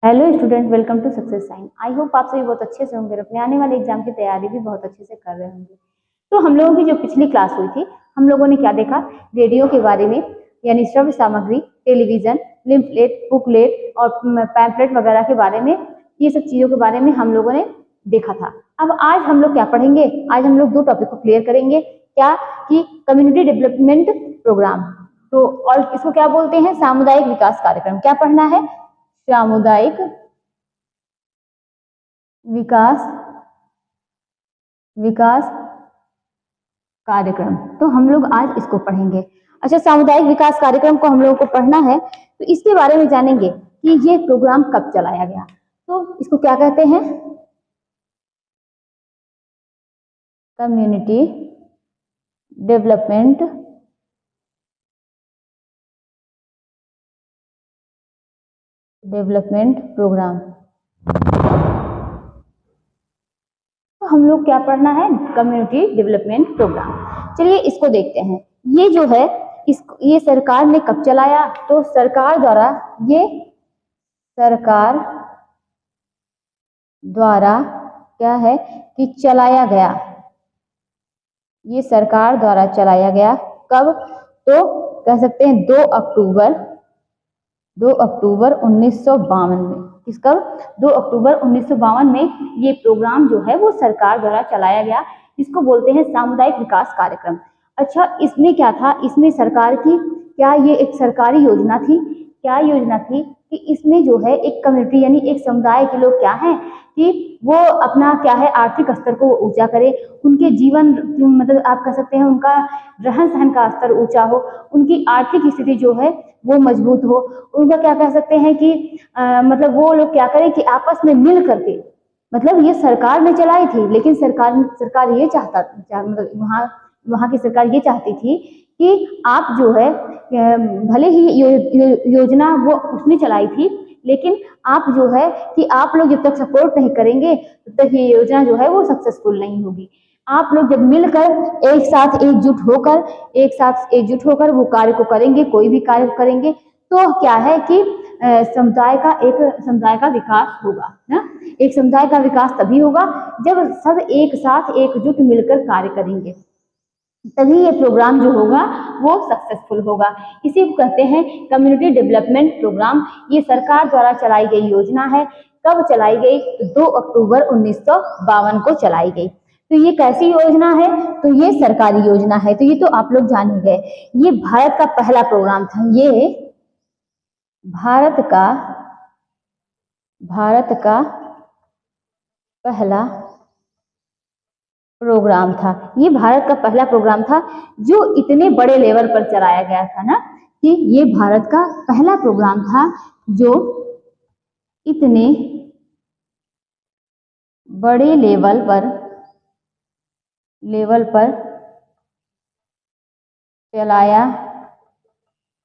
Hello student, welcome to success sign. I hope आप सभी बहुत अच्छे से होंगे, अपने आने वाले एग्जाम की तैयारी भी बहुत अच्छे से कर रहे होंगे। तो हम लोगों की जो पिछली क्लास हुई थी, हम लोगों ने क्या देखा? रेडियो के बारे में, यानी श्रव्य सामग्री, टेलीविजन, लिम्फलेट, बुकलेट और पैम्फलेट वगैरह के बारे में, ये सब चीजों के बारे में हम लोगों ने देखा था। अब आज हम लोग क्या पढ़ेंगे? आज हम लोग दो टॉपिक को क्लियर करेंगे। क्या कि कम्युनिटी डेवलपमेंट प्रोग्राम, तो और इसको क्या बोलते हैं? सामुदायिक विकास कार्यक्रम। क्या पढ़ना है? सामुदायिक विकास विकास कार्यक्रम। तो हम लोग आज इसको पढ़ेंगे। अच्छा, सामुदायिक विकास कार्यक्रम को हम लोगों को पढ़ना है तो इसके बारे में जानेंगे कि ये प्रोग्राम कब चलाया गया। तो इसको क्या कहते हैं? Community development programme. तो हम लोग क्या पढ़ना है? Community development programme. चलिए इसको देखते हैं। ये जो है ये सरकार ने कब चलाया? तो सरकार द्वारा क्या है कि चलाया गया। ये सरकार द्वारा चलाया गया। कब? तो कह सकते हैं 2 अक्टूबर 1952 में। किस कब? 2 अक्टूबर 1952 में ये प्रोग्राम जो है वो सरकार द्वारा चलाया गया। इसको बोलते हैं सामुदायिक विकास कार्यक्रम। अच्छा, इसमें क्या था? इसमें सरकार की क्या ये एक सरकारी योजना थी? क्या योजना थी कि इसमें जो है एक कम्युनिटी यानी एक समुदाय के लोग क्या है कि वो अपना क्या है आर्थिक स्तर को ऊंचा करे, उनके जीवन मतलब आप कह सकते हैं उनका रहन सहन का स्तर ऊंचा हो, उनकी आर्थिक स्थिति जो है वो मजबूत हो, उनका क्या कह सकते हैं कि मतलब वो लोग क्या करें कि आपस में मिल करके, मतलब ये सरकार ने चलाई थी लेकिन सरकार ये मतलब वहाँ की सरकार ये चाहती थी कि आप जो है भले ही योजना वो उसने चलाई थी लेकिन आप जो है कि आप लोग जब तक सपोर्ट नहीं करेंगे तब तक ये योजना जो है वो सक्सेसफुल नहीं होगी। आप लोग जब मिलकर एक साथ एकजुट होकर वो कार्य को करेंगे, कोई भी कार्य करेंगे तो क्या है कि समुदाय का विकास होगा ना। एक समुदाय का विकास तभी होगा जब सब एक साथ एकजुट मिलकर कार्य करेंगे, तभी ये प्रोग्राम जो होगा वो सक्सेसफुल होगा। इसी को कहते हैं कम्युनिटी डेवलपमेंट प्रोग्राम। ये सरकार द्वारा चलाई गई योजना है। कब चलाई गई? तो 2 अक्टूबर 1952 को चलाई गई। तो ये कैसी योजना है? तो ये सरकारी योजना है। तो ये तो आप लोग जान ही गए। ये भारत का पहला प्रोग्राम था। ये भारत का पहला प्रोग्राम था। ये भारत का पहला प्रोग्राम था जो इतने बड़े लेवल पर चलाया गया था ना, कि ये भारत का पहला प्रोग्राम था जो इतने बड़े लेवल पर चलाया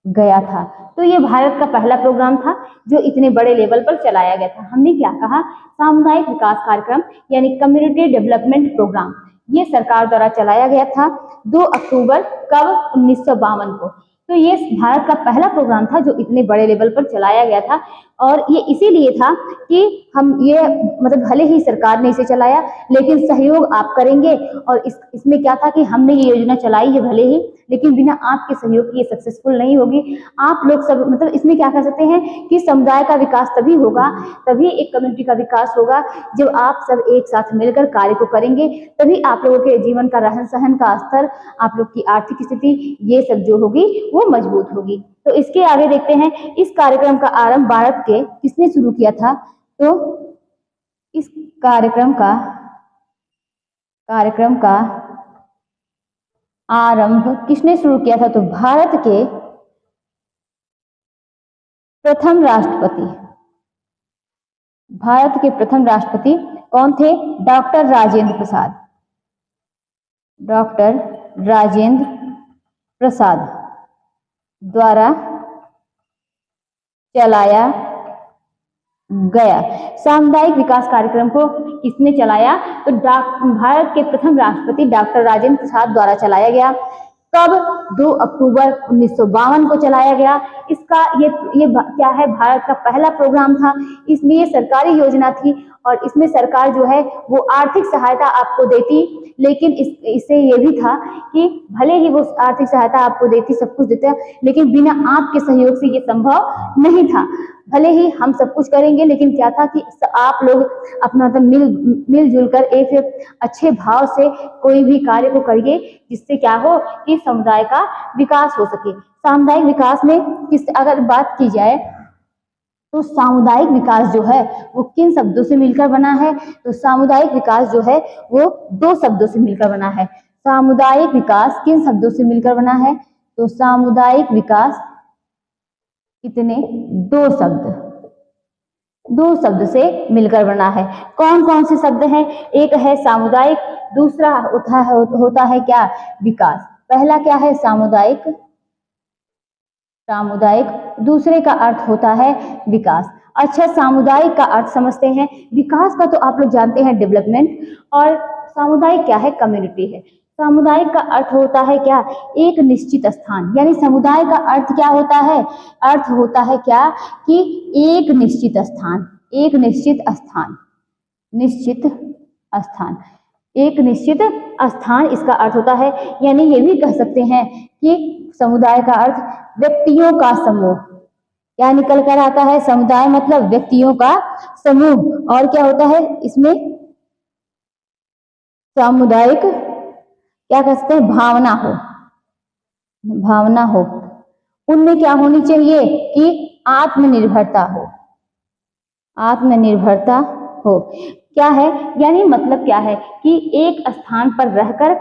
गया था। तो ये भारत का पहला प्रोग्राम था जो इतने बड़े लेवल पर चलाया गया था। हमने क्या कहा? सामुदायिक विकास कार्यक्रम यानी कम्युनिटी डेवलपमेंट प्रोग्राम। ये सरकार द्वारा चलाया गया था 2 अक्टूबर कब? 1952 को। तो ये भारत का पहला प्रोग्राम था जो इतने बड़े लेवल पर चलाया गया था। और ये इसीलिए था कि हम ये मतलब भले ही सरकार ने इसे चलाया लेकिन सहयोग आप करेंगे। और इसमें क्या था कि हमने ये योजना चलाई है भले ही, लेकिन बिना आपके सहयोग के ये सक्सेसफुल नहीं होगी। आप लोग सब मतलब इसमें क्या कह सकते हैं कि समुदाय का विकास तभी होगा, तभी एक कम्युनिटी का विकास होगा जब आप सब एक साथ मिलकर कार्य को करेंगे। तभी आप लोगों के जीवन का रहन सहन का स्तर, आप लोग की आर्थिक स्थिति, ये सब जो होगी वो मजबूत होगी। तो इसके आगे देखते हैं इस कार्यक्रम का आरंभ भारत के किसने शुरू किया था? तो इस कार्यक्रम का आरंभ किसने शुरू किया था? तो भारत के प्रथम राष्ट्रपति कौन थे? डॉक्टर राजेंद्र प्रसाद द्वारा चलाया गया। सामुदायिक विकास कार्यक्रम को किसने चलाया? तो भारत के प्रथम राष्ट्रपति डॉक्टर राजेंद्र प्रसाद द्वारा चलाया गया। कब? 2 अक्टूबर 1952 को चलाया गया। इसका ये क्या है, भारत का पहला प्रोग्राम था। इसमें ये सरकारी योजना थी और इसमें सरकार जो है वो आर्थिक सहायता आपको देती, लेकिन इससे ये भी था कि भले ही वो आर्थिक सहायता आपको देती, सब कुछ देता, लेकिन बिना आपके सहयोग से ये संभव नहीं था। भले ही हम सब कुछ करेंगे, लेकिन क्या था कि आप लोग अपना तो मिलजुल कर एक अच्छे भाव से कोई भी कार्य को करिए, जिससे क्या हो कि समुदाय का विकास हो सके। सामुदायिक विकास में अगर बात की जाए तो सामुदायिक विकास जो है वो किन शब्दों से मिलकर बना है? तो सामुदायिक विकास जो है वो 2 शब्दों से मिलकर बना है। सामुदायिक विकास किन शब्दों से मिलकर बना है? तो सामुदायिक विकास कितने? 2 शब्द से मिलकर बना है। कौन कौन से शब्द हैं? एक है सामुदायिक, दूसरा होता है क्या? विकास। पहला क्या है? सामुदायिक, दूसरे का अर्थ होता है विकास। अच्छा, सामुदायिक का अर्थ समझते हैं। विकास का तो आप लोग जानते हैं डेवलपमेंट, और सामुदायिक क्या है? कम्युनिटी है। सामुदायिक का अर्थ होता है क्या? एक निश्चित स्थान, यानी समुदाय का अर्थ क्या होता है? अर्थ होता है क्या कि एक निश्चित स्थान, एक निश्चित स्थान, एक निश्चित स्थान इसका अर्थ होता है। यानी ये भी कह सकते हैं कि समुदाय का अर्थ व्यक्तियों का समूह। क्या निकल कर आता है? समुदाय मतलब व्यक्तियों का समूह। और क्या होता है इसमें? सामुदायिक क्या कह सकते हैं? भावना हो। उनमें क्या होनी चाहिए कि आत्मनिर्भरता हो। क्या है? यानी मतलब क्या है कि एक स्थान पर रहकर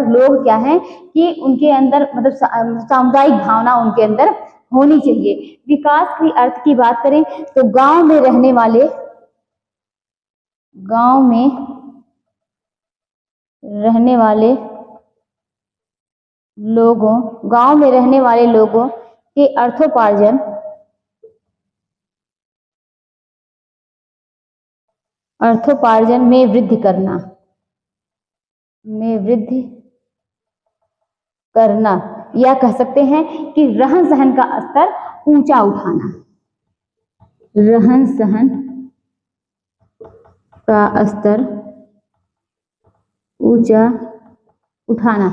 लोग क्या है कि उनके अंदर मतलब सामुदायिक भावना उनके अंदर होनी चाहिए। विकास की अर्थ की बात करें तो गांव में रहने वाले लोगों के अर्थोपार्जन में वृद्धि करना, या कह सकते हैं कि रहन सहन का स्तर ऊंचा उठाना। रहन सहन का स्तर ऊंचा उठाना।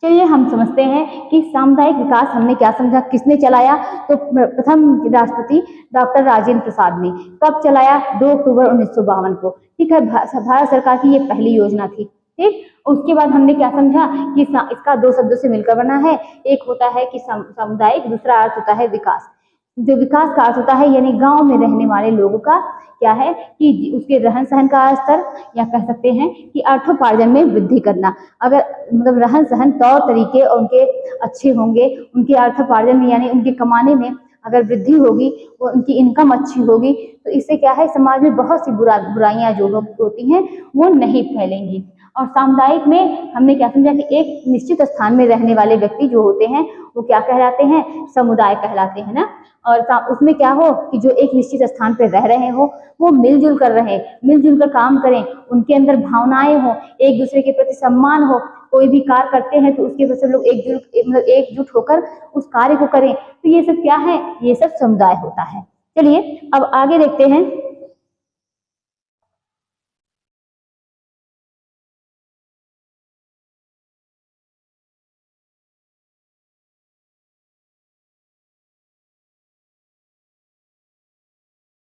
चलिए हम समझते हैं कि सामुदायिक विकास हमने क्या समझा, किसने चलाया? तो प्रथम राष्ट्रपति डॉक्टर राजेंद्र प्रसाद ने। कब चलाया? 2 अक्टूबर 1952 को। ठीक है, भारत सरकार की ये पहली योजना थी। ठीक, उसके बाद हमने क्या समझा कि इसका 2 शब्दों से मिलकर बना है। एक होता है कि सामुदायिक, दूसरा अर्थ होता है विकास। जो विकास का अर्थ होता है यानी गांव में रहने वाले लोगों का क्या है कि उसके रहन सहन का स्तर, या कह सकते हैं कि अर्थोपार्जन में वृद्धि करना। अगर मतलब रहन सहन तौर तरीके उनके अच्छे होंगे, उनके अर्थोपार्जन में यानी उनके कमाने में अगर वृद्धि होगी, वो उनकी इनकम अच्छी होगी, तो इससे क्या है समाज में बहुत सी बुराइयां जो होती हैं वो नहीं फैलेंगी। और सामुदायिक में हमने क्या समझा कि एक निश्चित स्थान में रहने वाले व्यक्ति जो होते हैं वो क्या कहलाते हैं? समुदाय कहलाते हैं ना। और उसमें क्या हो कि जो एक निश्चित स्थान पर रह रहे हो वो मिलजुल कर काम करें, उनके अंदर भावनाएं हो, एक दूसरे के प्रति सम्मान हो। कोई भी कार्य करते हैं तो उसके वजह से लोग एकजुट होकर उस कार्य को करें। तो ये सब क्या है? ये सब समुदाय होता है। चलिए अब आगे देखते हैं।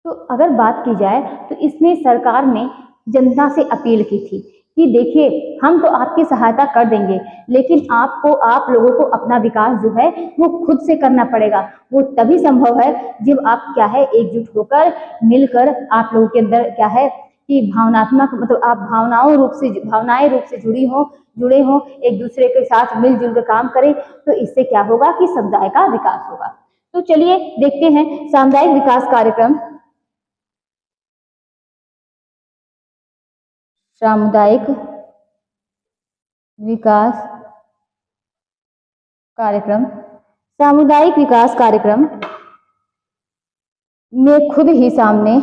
तो अगर बात की जाए तो इसमें सरकार ने जनता से अपील की थी कि देखिए हम तो आपकी सहायता कर देंगे, लेकिन आप लोगों को अपना विकास जो है वो खुद से करना पड़ेगा। वो तभी संभव है जब आप क्या है एकजुट होकर मिलकर आप लोगों के अंदर क्या है कि भावनात्मक मतलब आप भावनाएं रूप से जुड़े हो, एक दूसरे के साथ मिलजुल कर काम करें। तो इससे क्या होगा कि समुदाय का विकास होगा। तो चलिए देखते हैं सामुदायिक विकास कार्यक्रम। सामुदायिक विकास कार्यक्रम सामुदायिक विकास कार्यक्रम में खुद ही सामने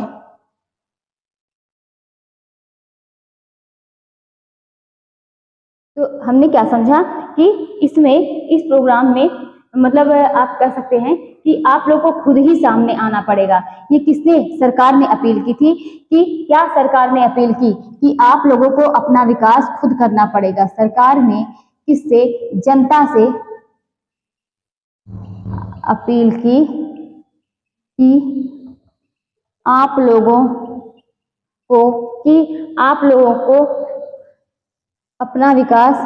हमने क्या समझा कि इसमें, इस प्रोग्राम में मतलब आप कह सकते हैं कि आप लोगों को खुद ही सामने आना पड़ेगा। ये किसने, सरकार ने अपील की थी कि क्या सरकार ने अपील की कि आप लोगों को अपना विकास खुद करना पड़ेगा। सरकार ने किससे, जनता से अपील की कि आप लोगों को अपना विकास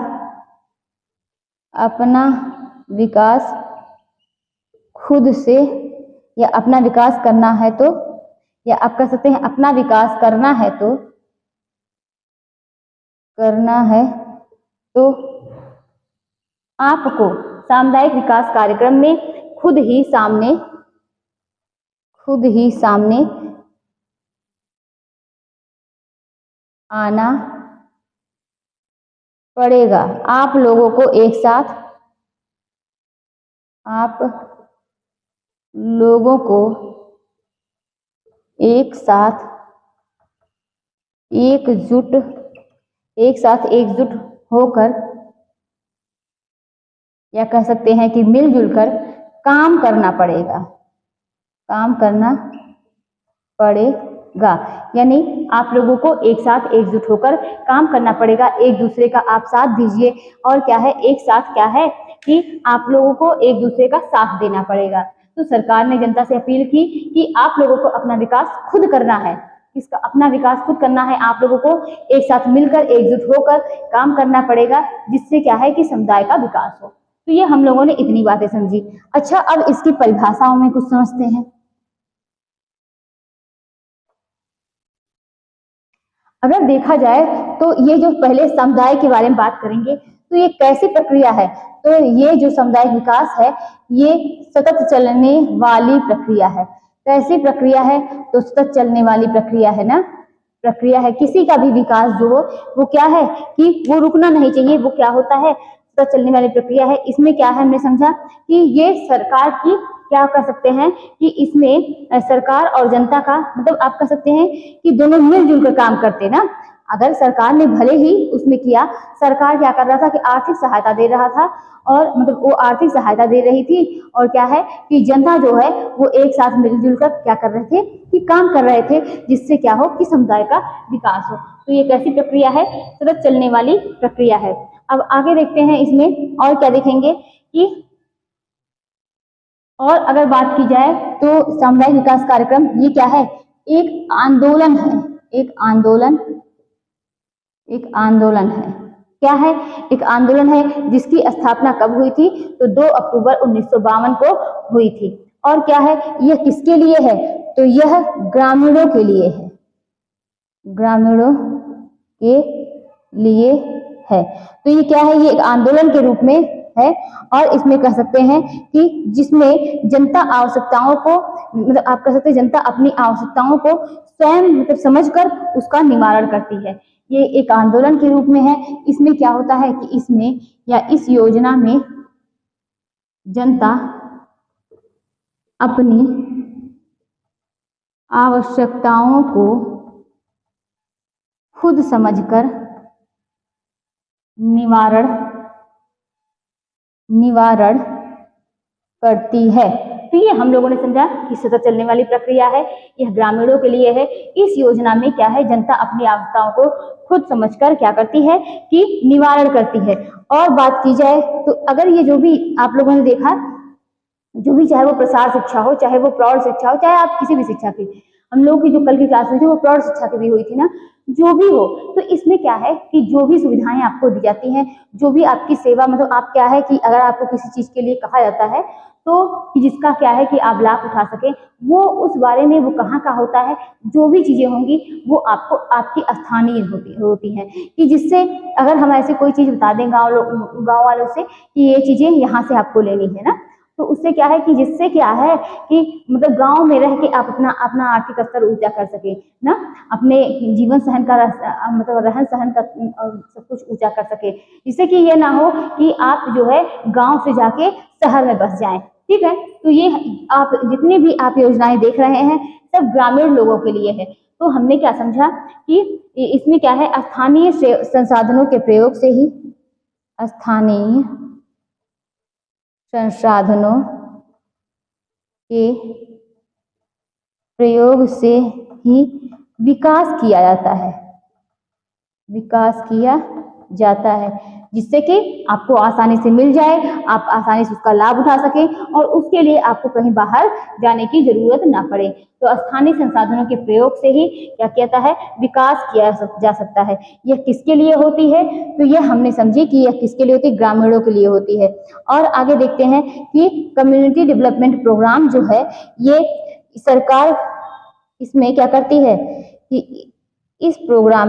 खुद से, या अपना विकास करना है तो, या आप कह सकते हैं अपना विकास करना है तो आपको सामुदायिक विकास कार्यक्रम में खुद ही सामने आना पड़ेगा। आप लोगों को एक साथ एकजुट होकर, या कह सकते हैं कि मिलजुल कर काम करना पड़ेगा। यानी आप लोगों को एक साथ एकजुट होकर काम करना पड़ेगा, एक दूसरे का आप साथ दीजिए। और क्या है, एक साथ क्या है कि आप लोगों को एक दूसरे का साथ देना पड़ेगा। तो सरकार ने जनता से अपील की कि आप लोगों को अपना विकास खुद करना है। इसका अपना विकास खुद करना है, आप लोगों को एक साथ मिलकर एकजुट होकर काम करना पड़ेगा, जिससे क्या है कि समुदाय का विकास हो। तो ये हम लोगों ने इतनी बातें समझी। अच्छा, अब इसकी परिभाषाओं में कुछ समझते हैं। अगर देखा जाए तो ये जो पहले समुदाय के बारे में बात करेंगे, तो ये कैसी प्रक्रिया है। तो ये जो सामुदायिक विकास है, ये सतत चलने वाली प्रक्रिया है। कैसी प्रक्रिया है, तो सतत चलने वाली प्रक्रिया है ना, प्रक्रिया है। किसी का भी विकास जो हो वो क्या है कि वो रुकना नहीं चाहिए, वो क्या होता है, सतत चलने वाली प्रक्रिया है। इसमें क्या है, हमने समझा कि ये सरकार की, क्या कर सकते हैं कि इसमें सरकार और जनता का, मतलब आप कह सकते हैं कि दोनों मिलजुल कर काम करते हैं ना। अगर सरकार ने भले ही उसमें किया, सरकार क्या कर रहा था कि आर्थिक सहायता दे रहा था, और मतलब वो आर्थिक सहायता दे रही थी, और क्या है कि जनता जो है वो एक साथ मिलजुल कर क्या कर रहे थे कि काम कर रहे थे, जिससे क्या हो कि समुदाय का विकास हो। तो ये कैसी प्रक्रिया है, सतत चलने वाली प्रक्रिया है। अब आगे देखते हैं इसमें और क्या देखेंगे कि, और अगर बात की जाए तो सामुदायिक विकास कार्यक्रम ये क्या है, एक आंदोलन है। एक आंदोलन है। क्या है, एक आंदोलन है, जिसकी स्थापना कब हुई थी, तो 2 अक्टूबर 1952 को हुई थी। और क्या है, यह किसके लिए है, तो यह ग्रामीणों के लिए है, ग्रामीणों के लिए है। तो ये क्या है, ये एक आंदोलन के रूप में है, और इसमें कह सकते हैं कि जिसमें जनता आवश्यकताओं को, मतलब आप कह सकते हैं जनता अपनी आवश्यकताओं को स्वयं मतलब समझकर उसका निवारण करती है। ये एक आंदोलन के रूप में है। इसमें क्या होता है कि इसमें या इस योजना में जनता अपनी आवश्यकताओं को खुद समझकर निवारण करती है। तो ये हम लोगों ने समझा कि सतत चलने वाली प्रक्रिया है, यह ग्रामीणों के लिए है। इस योजना में क्या है, जनता अपनी आवश्यकताओं को खुद समझकर क्या करती है कि निवारण करती है। और बात की जाए तो अगर ये जो भी आप लोगों ने देखा, जो भी, चाहे वो प्रसार शिक्षा हो, चाहे वो प्रौढ़ शिक्षा हो, चाहे आप किसी भी शिक्षा की, हम लोगों की जो कल की क्लास में थी वो प्रौढ़ शिक्षा की भी हुई थी ना, जो भी हो, तो इसमें क्या है कि जो भी सुविधाएं आपको दी जाती हैं, जो भी आपकी सेवा, मतलब आप क्या है कि अगर आपको किसी चीज के लिए कहा जाता है तो कि जिसका क्या है कि आप लाभ उठा सके, वो उस बारे में वो कहाँ का होता है, जो भी चीजें होंगी वो आपको आपकी स्थानीय होती हैं, कि जिससे अगर हम ऐसे कोई चीज बता दें गाँव वालों से कि ये चीजें यहाँ से आपको लेनी है ना, तो उससे क्या है कि जिससे क्या है कि मतलब गांव में रह के आप अपना आर्थिक स्तर ऊंचा कर सके ना, अपने जीवन सहन का मतलब रहन सहन का सब कुछ ऊंचा कर सके, जिससे कि ये ना हो कि आप जो है गांव से जाके शहर में बस जाएं। ठीक है, तो ये आप जितनी भी आप योजनाएं देख रहे हैं सब ग्रामीण लोगों के लिए है। तो हमने क्या समझा कि इसमें क्या है, स्थानीय संसाधनों के प्रयोग से ही, स्थानीय संसाधनों के प्रयोग से ही विकास किया जाता है, विकास किया जाता है, जिससे कि आपको आसानी से मिल जाए, आप आसानी से उसका लाभ उठा सकें और उसके लिए आपको कहीं बाहर जाने की जरूरत ना पड़े। तो स्थानीय संसाधनों के प्रयोग से ही क्या कहता है, विकास किया जा सकता है। यह किसके लिए होती है, तो यह हमने समझी कि यह किसके लिए होती है, ग्रामीणों के लिए होती है। और आगे देखते हैं कि कम्युनिटी डेवलपमेंट प्रोग्राम जो है, ये सरकार इसमें क्या करती है कि इस प्रोग्राम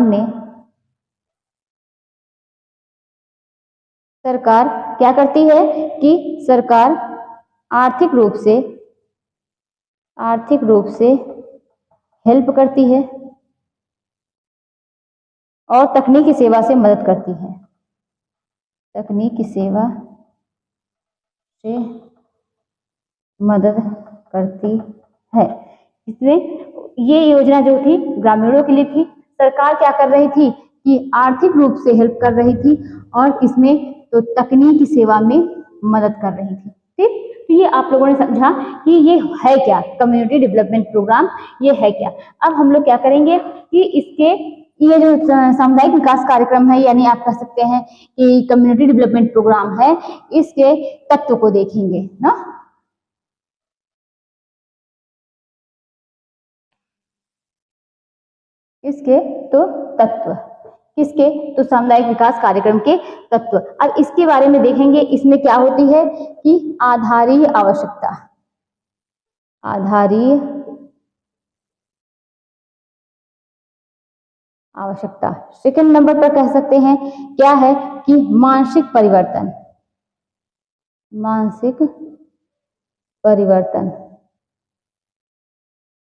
में सरकार क्या करती है कि सरकार आर्थिक रूप से हेल्प करती है और तकनीकी सेवा से मदद करती है, तकनीकी सेवा से मदद करती है। इसमें ये योजना जो थी ग्रामीणों के लिए थी। सरकार क्या कर रही थी कि आर्थिक रूप से हेल्प कर रही थी और किसमें, तो तकनीकी सेवा में मदद कर रही थी। ठीक, तो ये आप लोगों ने समझा कि ये है क्या, कम्युनिटी डेवलपमेंट प्रोग्राम ये है क्या। अब हम लोग क्या करेंगे कि इसके ये जो सामुदायिक विकास कार्यक्रम है, यानी आप कह सकते हैं कि कम्युनिटी डेवलपमेंट प्रोग्राम है, इसके तत्व को देखेंगे ना। इसके तो तत्व, किसके, तो सामुदायिक विकास कार्यक्रम के तत्व। अब इसके बारे में देखेंगे, इसमें क्या होती है कि आधारीय आवश्यकता, आधारीय आवश्यकता। सेकंड नंबर पर कह सकते हैं क्या है कि मानसिक परिवर्तन, मानसिक परिवर्तन,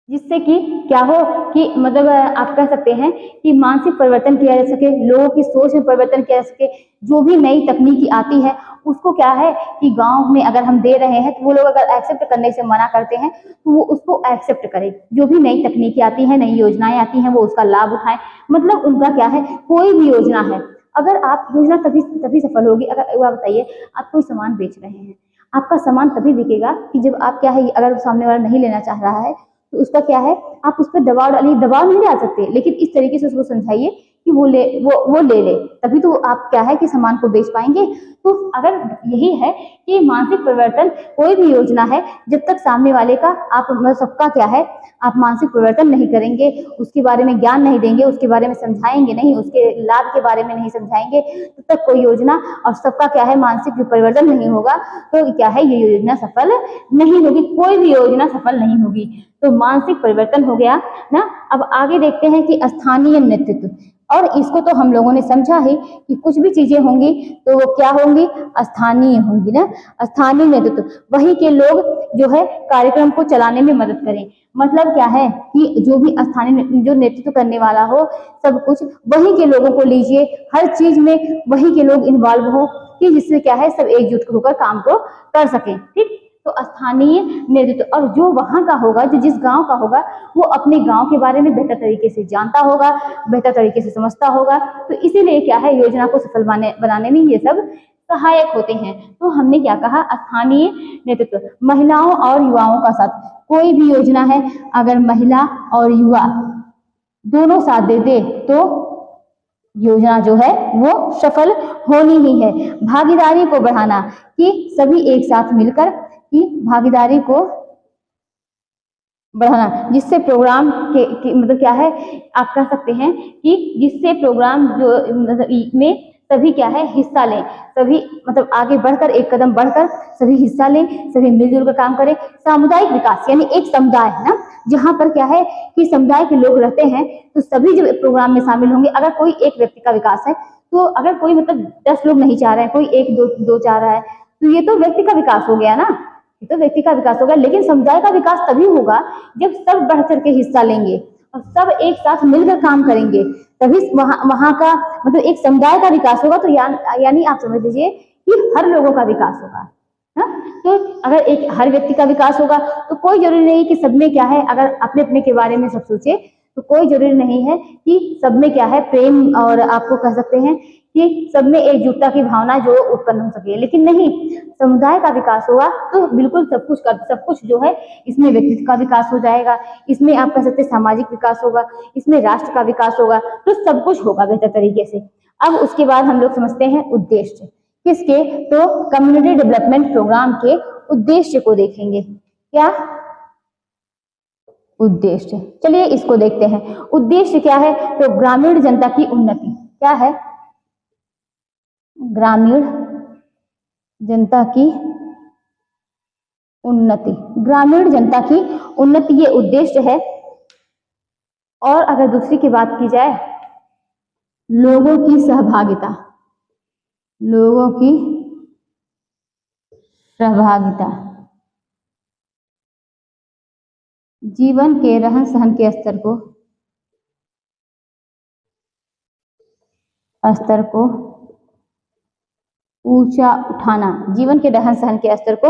जिससे कि क्या हो कि मतलब आप कह सकते हैं कि मानसिक परिवर्तन किया जा सके, लोगों की सोच में परिवर्तन किया जा सके। जो भी नई तकनीकी आती है उसको क्या है कि गांव में अगर हम दे रहे हैं तो वो लोग अगर एक्सेप्ट करने से मना करते हैं तो वो उसको एक्सेप्ट करें। जो भी नई तकनीकी आती है, नई योजनाएं आती हैं, वो उसका लाभ उठाएं। मतलब उनका क्या है, कोई भी योजना है, अगर आप योजना तभी सफल होगी। अगर आप बताइए, आप कोई सामान बेच रहे हैं, आपका सामान तभी बिकेगा कि जब आप क्या है, अगर सामने वाला नहीं लेना चाह रहा है तो उसका क्या है, आप उस पर दबाव डालिए। दबाव नहीं डाल सकते, लेकिन इस तरीके से उसको समझाइए कि वो ले ले, तभी तो आप क्या है कि सामान को बेच पाएंगे। तो अगर यही है कि मानसिक परिवर्तन कोई भी योजना है, जब तक सामने वाले का आप सबका क्या है, आप मानसिक परिवर्तन नहीं करेंगे, उसके बारे में ज्ञान नहीं देंगे, उसके बारे में समझाएंगे नहीं, उसके लाभ के बारे में नहीं समझाएंगे, तब तक कोई योजना और सबका क्या है मानसिक परिवर्तन नहीं होगा, तो क्या है ये योजना सफल नहीं होगी, कोई भी योजना सफल नहीं होगी। तो मानसिक परिवर्तन हो गया ना। अब आगे देखते हैं कि स्थानीय नेतृत्व, और इसको तो हम लोगों ने समझा ही कि कुछ भी चीजें होंगी तो वो क्या होंगी, स्थानीय होंगी ना। स्थानीय नेतृत्व, वही के लोग जो है कार्यक्रम को चलाने में मदद करें। मतलब क्या है कि जो भी स्थानीय जो नेतृत्व करने वाला हो, सब कुछ वही के लोगों को लीजिए, हर चीज में वही के लोग इन्वॉल्व हो, कि जिससे क्या है सब एकजुट होकर काम को कर सकें। ठीक, तो स्थानीय नेतृत्व, और जो वहां का होगा, जो जिस गांव का होगा, वो अपने गांव के बारे में बेहतर तरीके से जानता होगा, बेहतर तरीके से समझता होगा। तो इसीलिए क्या है, योजना को सफल बनाने में ये सब सहायक होते हैं। तो हमने क्या कहा, स्थानीय नेतृत्व, महिलाओं और युवाओं का साथ। कोई भी योजना है, अगर महिला और युवा दोनों साथ दे दे तो योजना जो है वो सफल होनी ही है। भागीदारी को बढ़ाना, कि सभी एक साथ मिलकर की भागीदारी को बढ़ाना, जिससे प्रोग्राम के मतलब क्या है, आप कह सकते हैं कि जिससे प्रोग्राम जो मतलब में सभी क्या है हिस्सा लें, सभी मतलब आगे बढ़कर, एक कदम बढ़कर सभी हिस्सा लें, सभी मिलजुल कर काम करें। सामुदायिक विकास, यानी एक समुदाय है ना, जहाँ पर क्या है कि समुदाय के लोग रहते हैं, तो सभी जो प्रोग्राम में शामिल होंगे। अगर कोई एक व्यक्ति का विकास है, तो अगर कोई मतलब 10 लोग नहीं चाह रहे हैं, कोई एक दो चाह रहा है, तो ये तो व्यक्ति का विकास हो गया ना, ये तो व्यक्ति का विकास होगा। लेकिन समुदाय का विकास तभी होगा जब सब बढ़ चढ़ के हिस्सा लेंगे और सब एक साथ मिलकर काम करेंगे, तभी वहां का मतलब एक समुदाय का विकास होगा। तो यानी आप समझ लीजिए कि हर लोगों का विकास होगा ना। तो अगर एक हर व्यक्ति का विकास होगा तो कोई जरूरी नहीं कि सब में क्या है, अगर अपने अपने के बारे में सब सोचे तो कोई जरूरी नहीं है कि सब में क्या है प्रेम, और आपको कह सकते हैं कि सब में एकजुटता की भावना जो उत्पन्न हो सके, लेकिन नहीं, समुदाय का विकास होगा तो बिल्कुल सब कुछ जो है इसमें व्यक्तित्व का विकास हो जाएगा, इसमें आप कह सकते हैं सामाजिक विकास होगा, इसमें राष्ट्र का विकास होगा, तो सब कुछ होगा बेहतर तरीके से। अब उसके बाद हम लोग समझते हैं उद्देश्य किसके, तो कम्युनिटी डेवलपमेंट प्रोग्राम के उद्देश्य को देखेंगे। क्या उद्देश्य, चलिए इसको देखते हैं। उद्देश्य क्या है, तो ग्रामीण जनता की उन्नति। क्या है, ग्रामीण जनता की उन्नति, ग्रामीण जनता की उन्नति ये उद्देश्य है। और अगर दूसरी की बात की जाए, लोगों की सहभागिता, लोगों की सहभागिता, जीवन के रहन सहन के स्तर को ऊंचा उठाना, जीवन के रहन सहन के स्तर को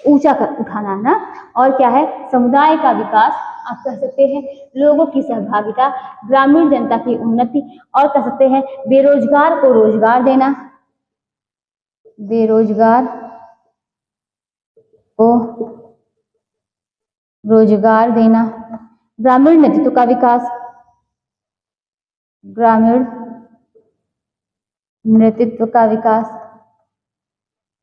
ऊंचा कर उठाना ना। और क्या है, समुदाय का विकास, आप कह सकते हैं लोगों की सहभागिता, ग्रामीण जनता की उन्नति, और कह सकते हैं बेरोजगार को रोजगार देना, बेरोजगार को रोजगार देना, ग्रामीण नेतृत्व का विकास, ग्रामीण नेतृत्व का विकास।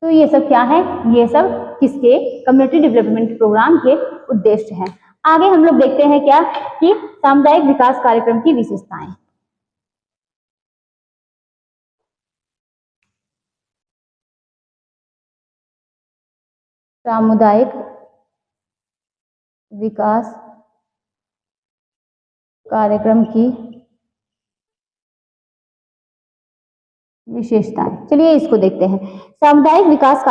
तो ये सब क्या है, ये सब किसके, कम्युनिटी डेवलपमेंट प्रोग्राम के उद्देश्य हैं। आगे हम लोग देखते हैं क्या कि सामुदायिक विकास कार्यक्रम की विशेषताएं। सामुदायिक विकास कार्यक्रम की विशेषताएं, चलिए इसको देखते हैं। सामुदायिक विकास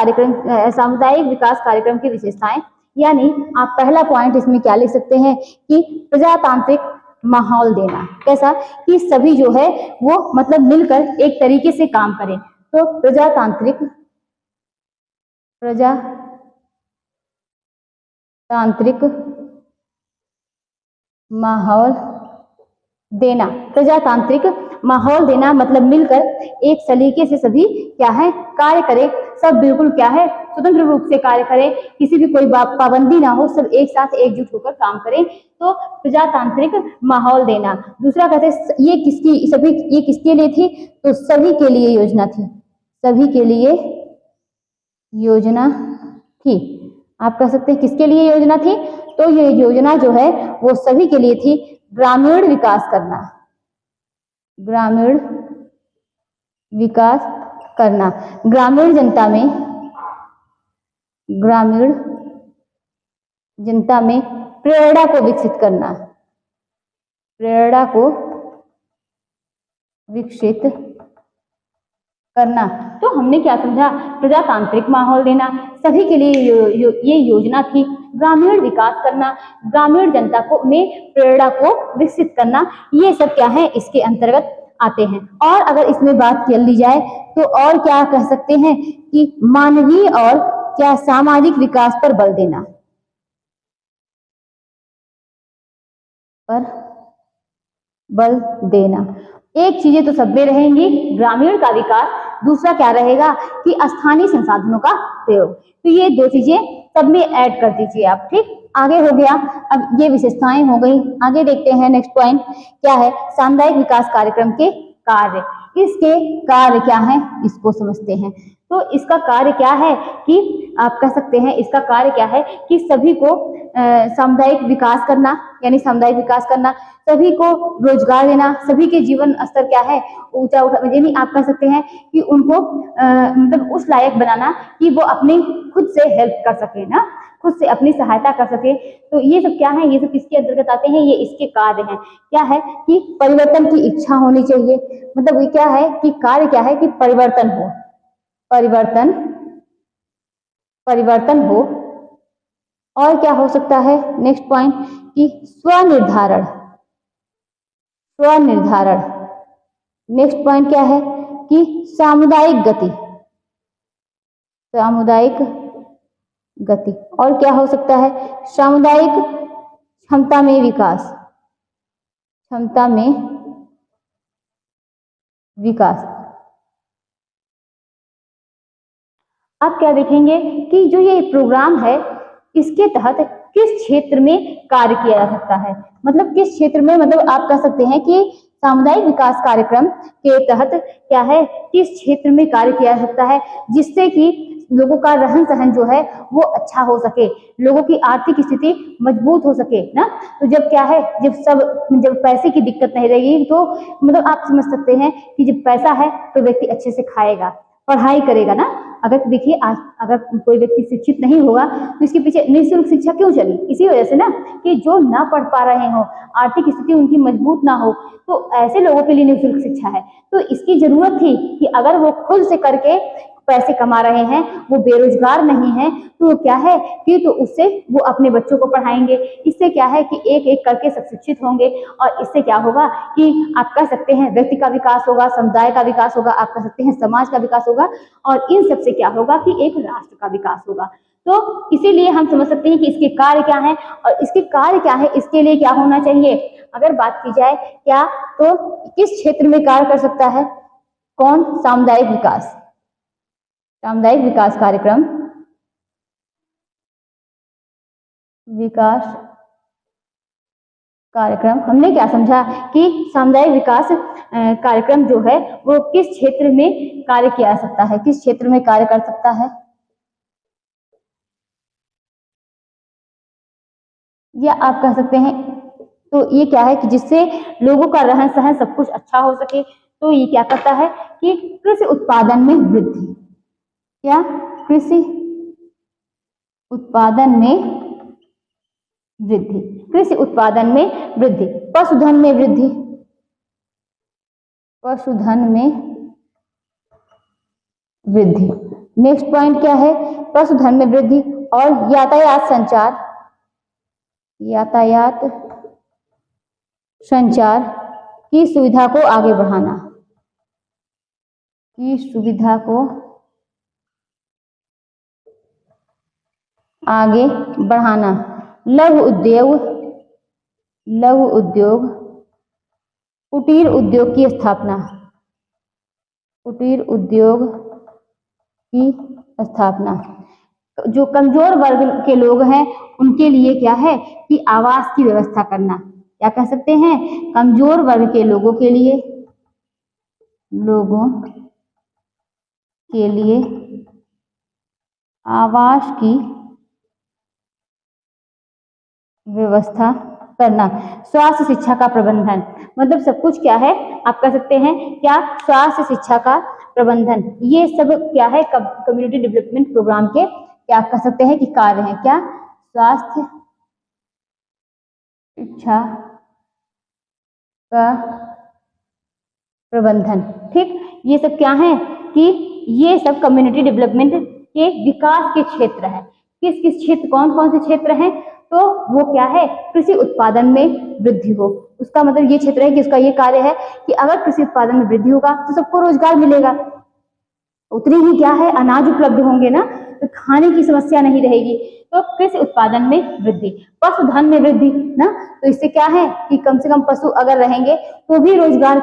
कार्यक्रम की विशेषताएं, यानी आप पहला पॉइंट इसमें क्या लिख सकते हैं कि प्रजातांत्रिक माहौल देना। कैसा, कि सभी जो है वो मतलब मिलकर एक तरीके से काम करें, तो प्रजातांत्रिक माहौल देना, प्रजातांत्रिक माहौल देना मतलब मिलकर एक सलीके से सभी क्या है कार्य करें, सब बिल्कुल क्या है स्वतंत्र रूप से कार्य करें, किसी भी कोई पाबंदी ना हो, सब एक साथ एकजुट होकर काम करें, तो प्रजातांत्रिक माहौल देना। दूसरा कहते ये किसके लिए थी, तो सभी के लिए योजना थी, सभी के लिए योजना थी। आप कह सकते हैं किसके लिए योजना थी, तो ये योजना जो है वो सभी के लिए थी। ग्रामीण विकास करना, ग्रामीण विकास करना, ग्रामीण जनता में प्रेरणा को विकसित करना, प्रेरणा को विकसित करना। तो हमने क्या समझा, प्रजातांत्रिक माहौल देना, सभी के लिए ये योजना थी, ग्रामीण विकास करना, ग्रामीण जनता को में प्रेरणा को विकसित करना, ये सब क्या है इसके अंतर्गत आते हैं। और अगर इसमें बात कर ली जाए तो और क्या कह सकते हैं कि मानवीय और क्या सामाजिक विकास पर बल देना, एक चीजें तो सब में रहेंगी, ग्रामीण का विकास, दूसरा क्या रहेगा कि स्थानीय संसाधनों का प्रयोग। तो ये दो चीजें सब में ऐड कर दीजिए आप, ठीक। आगे हो गया, अब ये विशेषताएं हो गई। आगे देखते हैं नेक्स्ट पॉइंट क्या है, सामुदायिक विकास कार्यक्रम के कार्य। इसके कार्य क्या है इसको समझते हैं। तो इसका कार्य क्या है कि आप कह सकते हैं इसका कार्य क्या है कि सभी को सामुदायिक विकास करना, यानी सामुदायिक विकास करना, सभी को रोजगार देना, सभी के जीवन स्तर क्या है ऊंचा उठा, यानी आप कह सकते हैं कि उनको मतलब उस लायक बनाना कि वो अपनी खुद से हेल्प कर सके ना, खुद से अपनी सहायता कर सके। तो ये सब क्या है, ये सब किसके अंतर्गत आते हैं, ये इसके कार्य हैं। क्या है कि परिवर्तन की इच्छा होनी चाहिए, मतलब ये क्या है कि कार्य क्या है कि परिवर्तन हो, परिवर्तन हो। और क्या हो सकता है नेक्स्ट पॉइंट कि स्वनिर्धारण। नेक्स्ट पॉइंट क्या है कि सामुदायिक गति। और क्या हो सकता है, सामुदायिक क्षमता में विकास, क्षमता में विकास। आप क्या देखेंगे कि जो ये प्रोग्राम है इसके तहत किस क्षेत्र में कार्य किया जा सकता है, मतलब किस क्षेत्र में, मतलब आप कह सकते हैं कि सामुदायिक विकास कार्यक्रम के तहत क्या है, किस क्षेत्र में कार्य किया जा सकता है जिससे कि लोगों का रहन सहन जो है वो अच्छा हो सके, लोगों की आर्थिक स्थिति मजबूत हो सके ना। तो जब क्या है, जब पैसे की दिक्कत नहीं रहेगी तो मतलब आप समझ सकते हैं कि जब पैसा है तो व्यक्ति अच्छे से खाएगा, पढ़ाई करेगा ना। अगर देखिए आज अगर कोई व्यक्ति शिक्षित नहीं होगा तो इसके पीछे निःशुल्क शिक्षा क्यों चली, इसी वजह से ना कि जो ना पढ़ पा रहे हो, आर्थिक स्थिति उनकी मजबूत ना हो, तो ऐसे लोगों के लिए निःशुल्क शिक्षा है। तो इसकी जरूरत थी कि अगर वो खुद से करके पैसे कमा रहे हैं, वो बेरोजगार नहीं है, तो क्या है कि तो उससे वो अपने बच्चों को पढ़ाएंगे। इससे क्या है कि एक एक करके सब शिक्षित होंगे और इससे क्या होगा कि आप कह सकते हैं व्यक्ति का विकास होगा, समुदाय का विकास होगा, आप कह सकते हैं समाज का विकास होगा और इन सब से क्या होगा कि एक राष्ट्र का विकास होगा। तो इसीलिए हम समझ सकते हैं कि इसके कार्य क्या है और इसके कार्य क्या है, इसके लिए क्या होना चाहिए। अगर बात की जाए क्या, तो किस क्षेत्र में कार्य कर सकता है कौन, सामुदायिक विकास, सामुदायिक विकास कार्यक्रम, विकास कार्यक्रम। हमने क्या समझा कि सामुदायिक विकास कार्यक्रम जो है वो किस क्षेत्र में कार्य किया जा सकता है, किस क्षेत्र में कार्य कर सकता है, या आप कह सकते हैं तो ये क्या है कि जिससे लोगों का रहन सहन सब कुछ अच्छा हो सके। तो ये क्या करता है कि कृषि उत्पादन में वृद्धि, क्या कृषि उत्पादन में वृद्धि, कृषि उत्पादन में वृद्धि, पशुधन में वृद्धि, पशुधन में वृद्धि। नेक्स्ट पॉइंट क्या है, पशुधन में वृद्धि और यातायात संचार, यातायात संचार की सुविधा को आगे बढ़ाना, की सुविधा को आगे बढ़ाना। लघु उद्योग, लघु उद्योग, कुटीर उद्योग की स्थापना, कुटीर उद्योग की स्थापना। जो कमजोर वर्ग के लोग हैं उनके लिए क्या है कि आवास की व्यवस्था करना, क्या कह सकते हैं, कमजोर वर्ग के लोगों के लिए, लोगों के लिए आवास की व्यवस्था करना। स्वास्थ्य शिक्षा का प्रबंधन, मतलब सब कुछ क्या है आप कह सकते हैं क्या, स्वास्थ्य शिक्षा का प्रबंधन। ये सब क्या है कम्युनिटी डेवलपमेंट प्रोग्राम के क्या कह सकते हैं कि कार्य हैं, क्या स्वास्थ्य शिक्षा का प्रबंधन। ठीक, ये सब क्या है कि ये सब कम्युनिटी डेवलपमेंट के विकास के क्षेत्र हैं। किस किस क्षेत्र, कौन कौन से क्षेत्र हैं, तो वो क्या है कृषि उत्पादन में वृद्धि हो। उसका मतलब ये क्षेत्र है कि उसका ये कार्य है कि अगर कृषि उत्पादन में वृद्धि होगा तो सबको रोजगार मिलेगा, उतने ही क्या है अनाज उपलब्ध होंगे ना, तो खाने की समस्या नहीं रहेगी। तो कृषि उत्पादन में वृद्धि, पशुधन में वृद्धि ना, तो इससे क्या है कि कम से कम पशु अगर रहेंगे तो भी रोजगार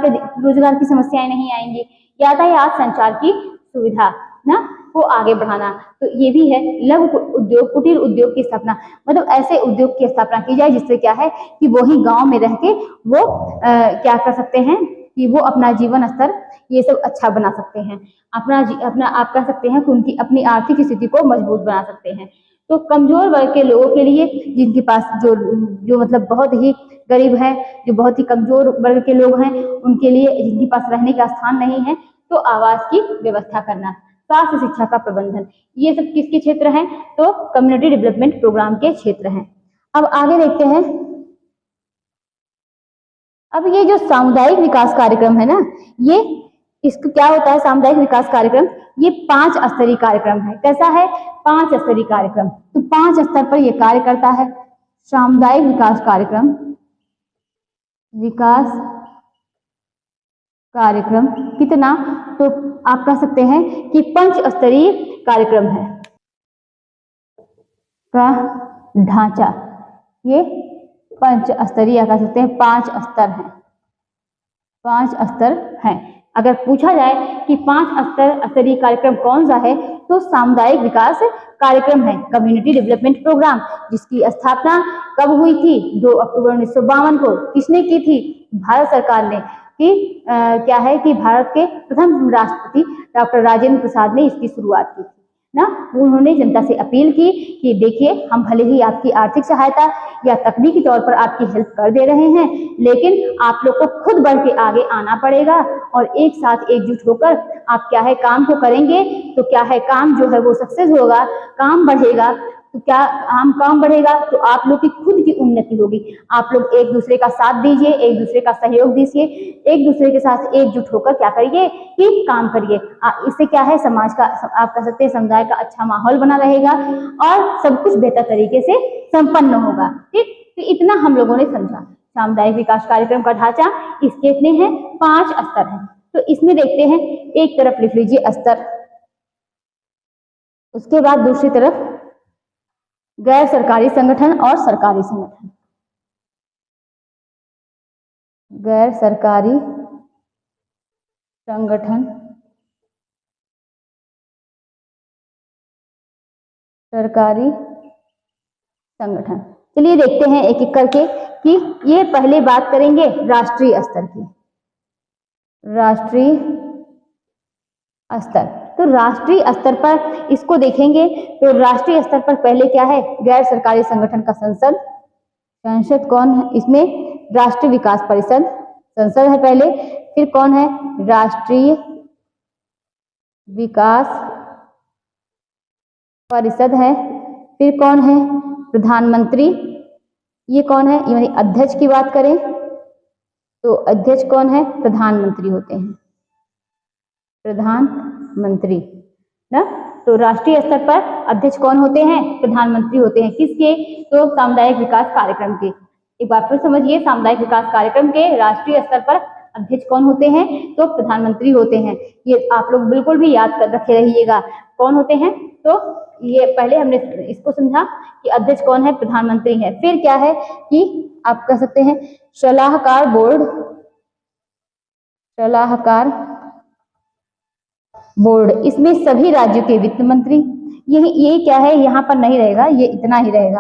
की समस्याएं नहीं आएंगी। यातायात संचार की सुविधा ना वो आगे बढ़ाना, तो ये भी है लघु उद्योग, कुटीर उद्योग की स्थापना, मतलब ऐसे उद्योग की स्थापना की जाए जिससे क्या है कि वो ही गांव में रह के वो क्या कर सकते हैं कि वो अपना जीवन स्तर ये सब अच्छा बना सकते हैं, अपना आप कह सकते हैं कि उनकी अपनी आर्थिक स्थिति को मजबूत बना सकते हैं। तो कमजोर वर्ग के लोगों के लिए, जिनके पास जो मतलब बहुत ही गरीब है, जो बहुत ही कमजोर वर्ग के लोग हैं, उनके लिए जिनके पास रहने का स्थान नहीं है, तो आवास की व्यवस्था करना, स्वास्थ्य शिक्षा का प्रबंधन, ये सब किसके क्षेत्र हैं, तो कम्युनिटी डेवलपमेंट प्रोग्राम के क्षेत्र हैं। अब आगे देखते हैं, अब ये जो सामुदायिक विकास कार्यक्रम है ना, ये इसको क्या होता है सामुदायिक विकास कार्यक्रम, ये 5 स्तरीय कार्यक्रम है। कैसा है, 5 स्तरीय कार्यक्रम, तो 5 स्तर पर ये कार्य करता है। सामुदायिक विकास कार्यक्रम, विकास कार्यक्रम कितना, तो आप कह सकते हैं कि 5 स्तरीय कार्यक्रम है का ढांचा, ये पंच स्तरीय कह सकते हैं, 5 स्तर हैं, 5 स्तर हैं। अगर पूछा जाए कि 5 स्तरीय कार्यक्रम कौन सा है, तो सामुदायिक विकास कार्यक्रम है, कम्युनिटी डेवलपमेंट प्रोग्राम, जिसकी स्थापना कब हुई थी? 2 अक्टूबर 1952 को। किसने की थी? भारत सरकार ने। कि क्या है कि भारत के प्रथम राष्ट्रपति डॉक्टर राजेंद्र प्रसाद ने इसकी शुरुआत की थी ना। उन्होंने जनता से अपील की कि देखिए, हम भले ही आपकी आर्थिक सहायता या तकनीकी तौर पर आपकी हेल्प कर दे रहे हैं, लेकिन आप लोग को खुद बढ़ के आगे आना पड़ेगा और एक साथ एकजुट होकर आप क्या है काम को करेंगे, तो क्या है काम जो है वो सक्सेस होगा, काम बढ़ेगा। तो क्या काम बढ़ेगा तो आप लोग की खुद की उन्नति होगी। आप लोग एक दूसरे का साथ दीजिए, एक दूसरे का सहयोग दीजिए, एक दूसरे के साथ एकजुट होकर क्या करिए कि काम करिए। इससे क्या है समाज का, आप कह सकते हैं समुदाय का अच्छा माहौल बना रहेगा और सब कुछ बेहतर तरीके से संपन्न होगा। ठीक, तो इतना हम लोगों ने समझा। सामुदायिक विकास कार्यक्रम का ढांचा इसके इतने हैं, 5 स्तर हैं। तो इसमें देखते हैं, एक तरफ लिख लीजिए स्तर, उसके बाद दूसरी तरफ गैर सरकारी संगठन और सरकारी संगठन। गैर सरकारी संगठन, सरकारी संगठन। चलिए देखते हैं एक एक करके कि ये पहले बात करेंगे राष्ट्रीय स्तर की। राष्ट्रीय स्तर, तो राष्ट्रीय स्तर पर इसको देखेंगे तो राष्ट्रीय स्तर पर पहले क्या है? गैर सरकारी संगठन का संसद कौन है? इसमें राष्ट्रीय विकास परिषद संसद है पहले, फिर कौन है? राष्ट्रीय विकास परिषद है, फिर कौन है? प्रधानमंत्री। ये कौन है? यानी अध्यक्ष की बात करें तो अध्यक्ष कौन है? प्रधानमंत्री होते हैं, प्रधानमंत्री ना। तो राष्ट्रीय स्तर पर अध्यक्ष कौन होते हैं? प्रधानमंत्री होते हैं। किसके? तो सामुदायिक विकास कार्यक्रम के। एक बार फिर समझिए, सामुदायिक विकास कार्यक्रम के राष्ट्रीय स्तर पर अध्यक्ष कौन होते हैं? तो प्रधानमंत्री होते हैं। ये आप लोग बिल्कुल भी याद कर रखे रहिएगा, कौन होते हैं। तो ये पहले हमने इसको समझा कि अध्यक्ष कौन है? प्रधानमंत्री है। फिर क्या है कि आप कह सकते हैं सलाहकार बोर्ड, सलाहकार बोर्ड, इसमें सभी राज्यों के वित्त मंत्री। ये क्या है? यहाँ पर नहीं रहेगा, ये इतना ही रहेगा।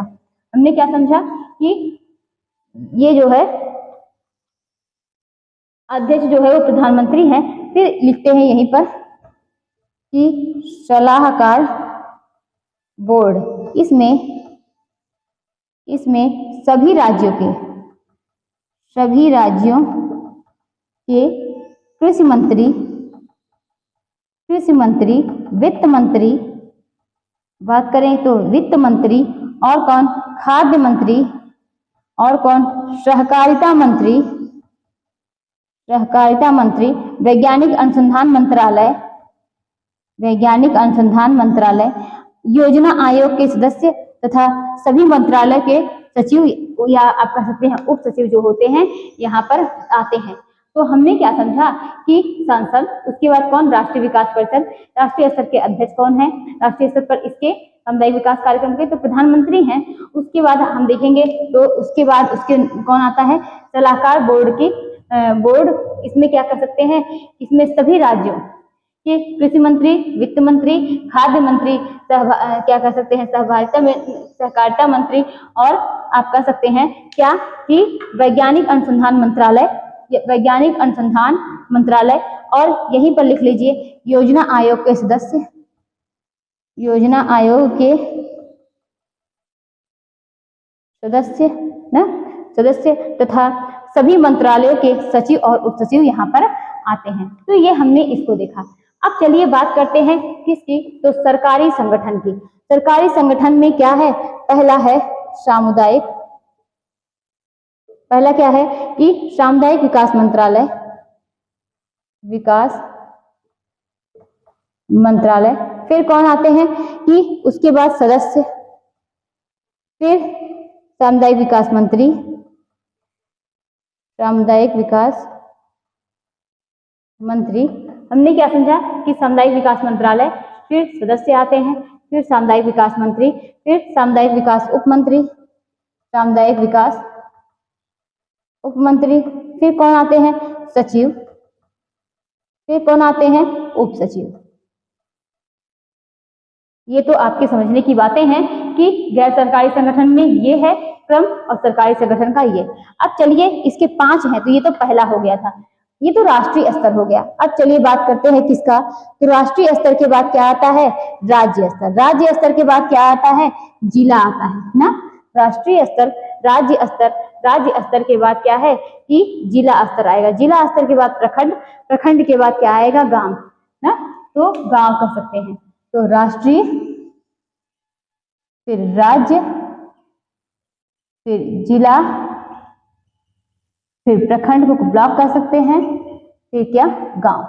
हमने क्या समझा कि ये जो है अध्यक्ष जो है वो प्रधानमंत्री है। फिर लिखते हैं यहीं पर कि सलाहकार बोर्ड, इसमें सभी राज्यों के कृषि मंत्री, वित्त मंत्री, बात करें तो वित्त मंत्री, और कौन? खाद्य मंत्री, और कौन? सहकारिता मंत्री, वैज्ञानिक अनुसंधान मंत्रालय, योजना आयोग के सदस्य तथा सभी मंत्रालय के सचिव या आप कह सकते हैं उप सचिव जो होते हैं यहाँ पर आते हैं। तो हमने क्या समझा कि संसद, उसके बाद कौन? राष्ट्रीय विकास परिषद। राष्ट्रीय स्तर के अध्यक्ष कौन है? राष्ट्रीय स्तर पर इसके सामुदायिक विकास कार्यक्रम के तो प्रधानमंत्री हैं। उसके बाद हम देखेंगे तो उसके बाद उसके कौन आता है? सलाहकार बोर्ड की बोर्ड। इसमें क्या कर सकते हैं? इसमें सभी राज्यों के कृषि मंत्री, वित्त मंत्री, खाद्य मंत्री, क्या कर सकते हैं? सहकारिता मंत्री, और आप कह सकते हैं क्या कि वैज्ञानिक अनुसंधान मंत्रालय, और यहीं पर लिख लीजिए योजना आयोग के सदस्य, योजना आयोग के सदस्य तथा सभी मंत्रालयों के सचिव और उप सचिव यहाँ पर आते हैं। तो ये हमने इसको देखा। अब चलिए बात करते हैं किसकी? तो सरकारी संगठन की। सरकारी संगठन में क्या है? पहला है सामुदायिक, पहला क्या है कि सामुदायिक विकास मंत्रालय। फिर कौन आते हैं कि उसके बाद सदस्य, फिर सामुदायिक विकास मंत्री, सामुदायिक विकास मंत्री। हमने क्या समझा कि सामुदायिक विकास मंत्रालय, फिर सदस्य आते हैं, फिर सामुदायिक विकास मंत्री, फिर सामुदायिक विकास उप मंत्री, सामुदायिक विकास उप मंत्री, फिर कौन आते हैं, सचिव, फिर कौन आते हैं, उप सचिव। ये तो आपके समझने की बातें हैं कि गैर सरकारी संगठन में ये है क्रम और सरकारी संगठन का ये। अब चलिए इसके 5 हैं, तो ये तो पहला हो गया था, ये तो राष्ट्रीय स्तर हो गया। अब चलिए बात करते हैं किसका, तो राष्ट्रीय स्तर के बाद क्या आता है, राज्य स्तर। राज्य स्तर के बाद क्या आता है, जिला आता है ना। राष्ट्रीय स्तर, राज्य स्तर, राज्य स्तर के बाद क्या है कि जिला स्तर आएगा। जिला स्तर के बाद प्रखंड, प्रखंड के बाद क्या आएगा, गांव ना, तो गांव कर सकते हैं। तो राष्ट्रीय, फिर राज्य, फिर जिला, फिर प्रखंड को ब्लॉक कर सकते हैं, फिर क्या, गांव।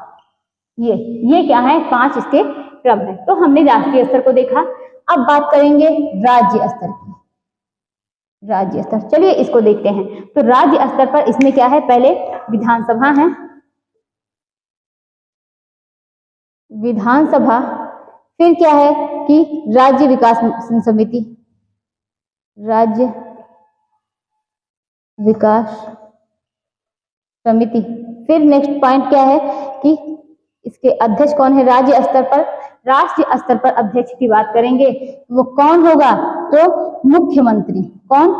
ये क्या है, 5 इसके क्रम है। तो हमने राष्ट्रीय स्तर को देखा। अब बात करेंगे राज्य स्तर की। राज्य स्तर, चलिए इसको देखते हैं। तो राज्य स्तर पर इसमें क्या है, पहले विधानसभा है, विधानसभा, फिर क्या है कि राज्य विकास समिति, राज्य विकास समिति। फिर नेक्स्ट पॉइंट क्या है कि इसके अध्यक्ष कौन है, राज्य स्तर पर। राष्ट्रीय स्तर पर अध्यक्ष की बात करेंगे, वो कौन होगा, तो मुख्यमंत्री। कौन,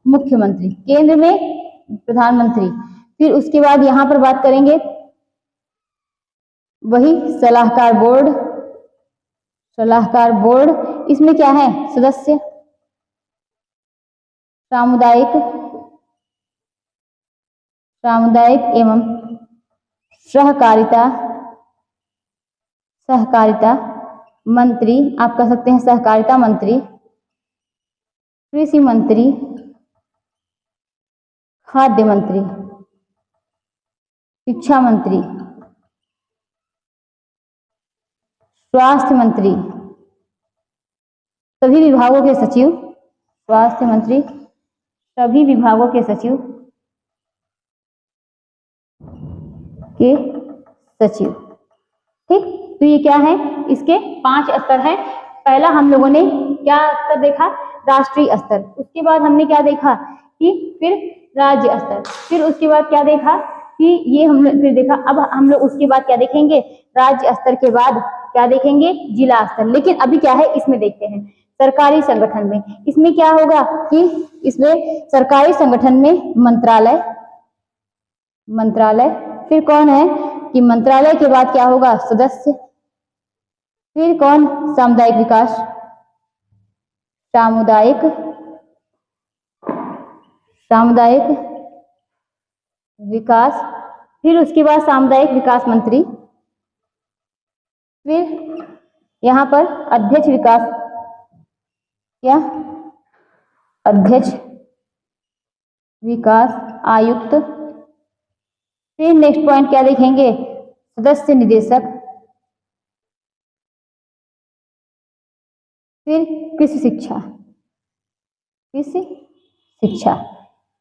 मुख्यमंत्री। केंद्र में प्रधानमंत्री। फिर उसके बाद यहां पर बात करेंगे वही सलाहकार बोर्ड, सलाहकार बोर्ड। इसमें क्या है, सदस्य सामुदायिक, सामुदायिक एवं सहकारिता, सहकारिता मंत्री, आप कह सकते हैं सहकारिता मंत्री, कृषि मंत्री, खाद्य मंत्री, शिक्षा मंत्री, स्वास्थ्य मंत्री, सभी विभागों के सचिव, स्वास्थ्य मंत्री, सभी विभागों के सचिव के सचिव। ठीक, तो ये क्या है, इसके 5 स्तर हैं। पहला हम लोगों ने क्या स्तर देखा, राष्ट्रीय स्तर। उसके बाद हमने क्या देखा कि फिर राज्य स्तर, फिर उसके बाद क्या देखा कि ये हमने फिर देखा। अब हम लोग उसके बाद क्या देखेंगे, राज्य स्तर के बाद क्या देखेंगे, जिला स्तर। लेकिन अभी क्या है, इसमें देखते हैं सरकारी संगठन में। इसमें क्या होगा कि इसमें सरकारी संगठन में मंत्रालय, मंत्रालय, फिर कौन है कि मंत्रालय के बाद क्या होगा, सदस्य, फिर कौन, सामुदायिक विकास, सामुदायिक, सामुदायिक विकास, फिर उसके बाद सामुदायिक विकास मंत्री, फिर यहां पर अध्यक्ष विकास, क्या, अध्यक्ष विकास आयुक्त। फिर नेक्स्ट पॉइंट क्या देखेंगे, सदस्य निदेशक, फिर कृषि शिक्षा, कृषि शिक्षा।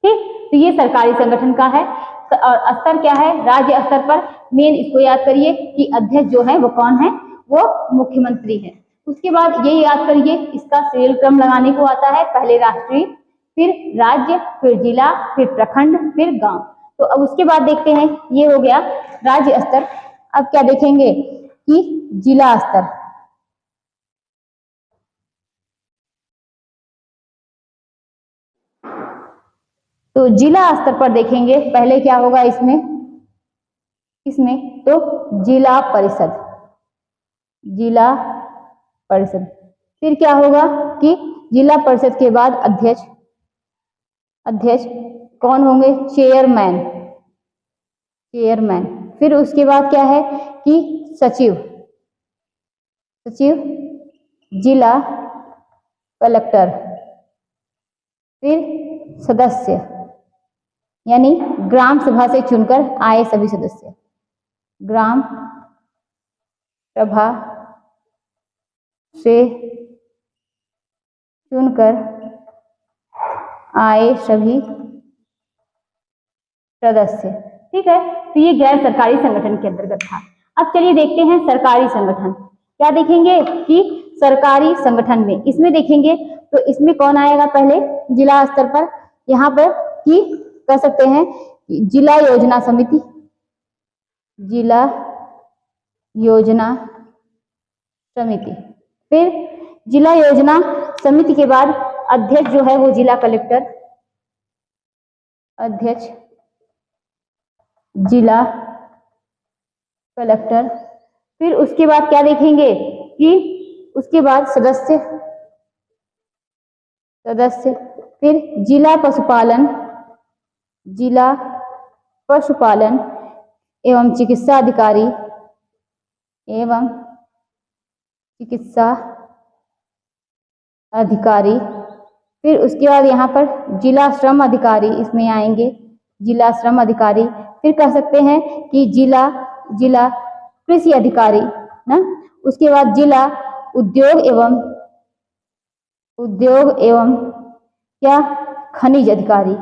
ठीक, तो ये सरकारी संगठन का है। और स्तर क्या है, राज्य स्तर पर मेन इसको याद करिए कि अध्यक्ष जो है वो कौन है, वो मुख्यमंत्री है। उसके बाद ये याद करिए, इसका सीरियल क्रम लगाने को आता है, पहले राष्ट्रीय, फिर राज्य, फिर जिला, फिर प्रखंड, फिर गांव। तो अब उसके बाद देखते हैं, ये हो गया राज्य स्तर। अब क्या देखेंगे कि जिला स्तर। तो जिला स्तर पर देखेंगे, पहले क्या होगा इसमें, इसमें तो जिला परिषद, जिला परिषद। फिर क्या होगा कि जिला परिषद के बाद अध्यक्ष, अध्यक्ष कौन होंगे, चेयरमैन, चेयरमैन। फिर उसके बाद क्या है कि सचिव, सचिव, जिला कलेक्टर, फिर सदस्य यानी ग्राम सभा से चुनकर आए सभी सदस्य, ग्राम सभा से चुनकर आए सभी सदस्य। ठीक है, तो ये गैर सरकारी संगठन के अंतर्गत था। अब चलिए देखते हैं सरकारी संगठन। क्या देखेंगे कि सरकारी संगठन में, इसमें देखेंगे तो इसमें कौन आएगा, पहले जिला स्तर पर यहाँ पर कि कह सकते हैं जिला योजना समिति, जिला योजना समिति। फिर जिला योजना समिति के बाद अध्यक्ष जो है वो जिला कलेक्टर, अध्यक्ष जिला कलेक्टर। फिर उसके बाद क्या देखेंगे कि उसके बाद सदस्य, सदस्य। फिर जिला पशुपालन, जिला पशुपालन एवं चिकित्सा अधिकारी, एवं चिकित्सा अधिकारी। फिर उसके बाद यहाँ पर जिला श्रम अधिकारी इसमें आएंगे, जिला श्रम अधिकारी। फिर कह सकते हैं कि जिला कृषि अधिकारी ना। उसके बाद जिला उद्योग एवं क्या खनिज अधिकारी,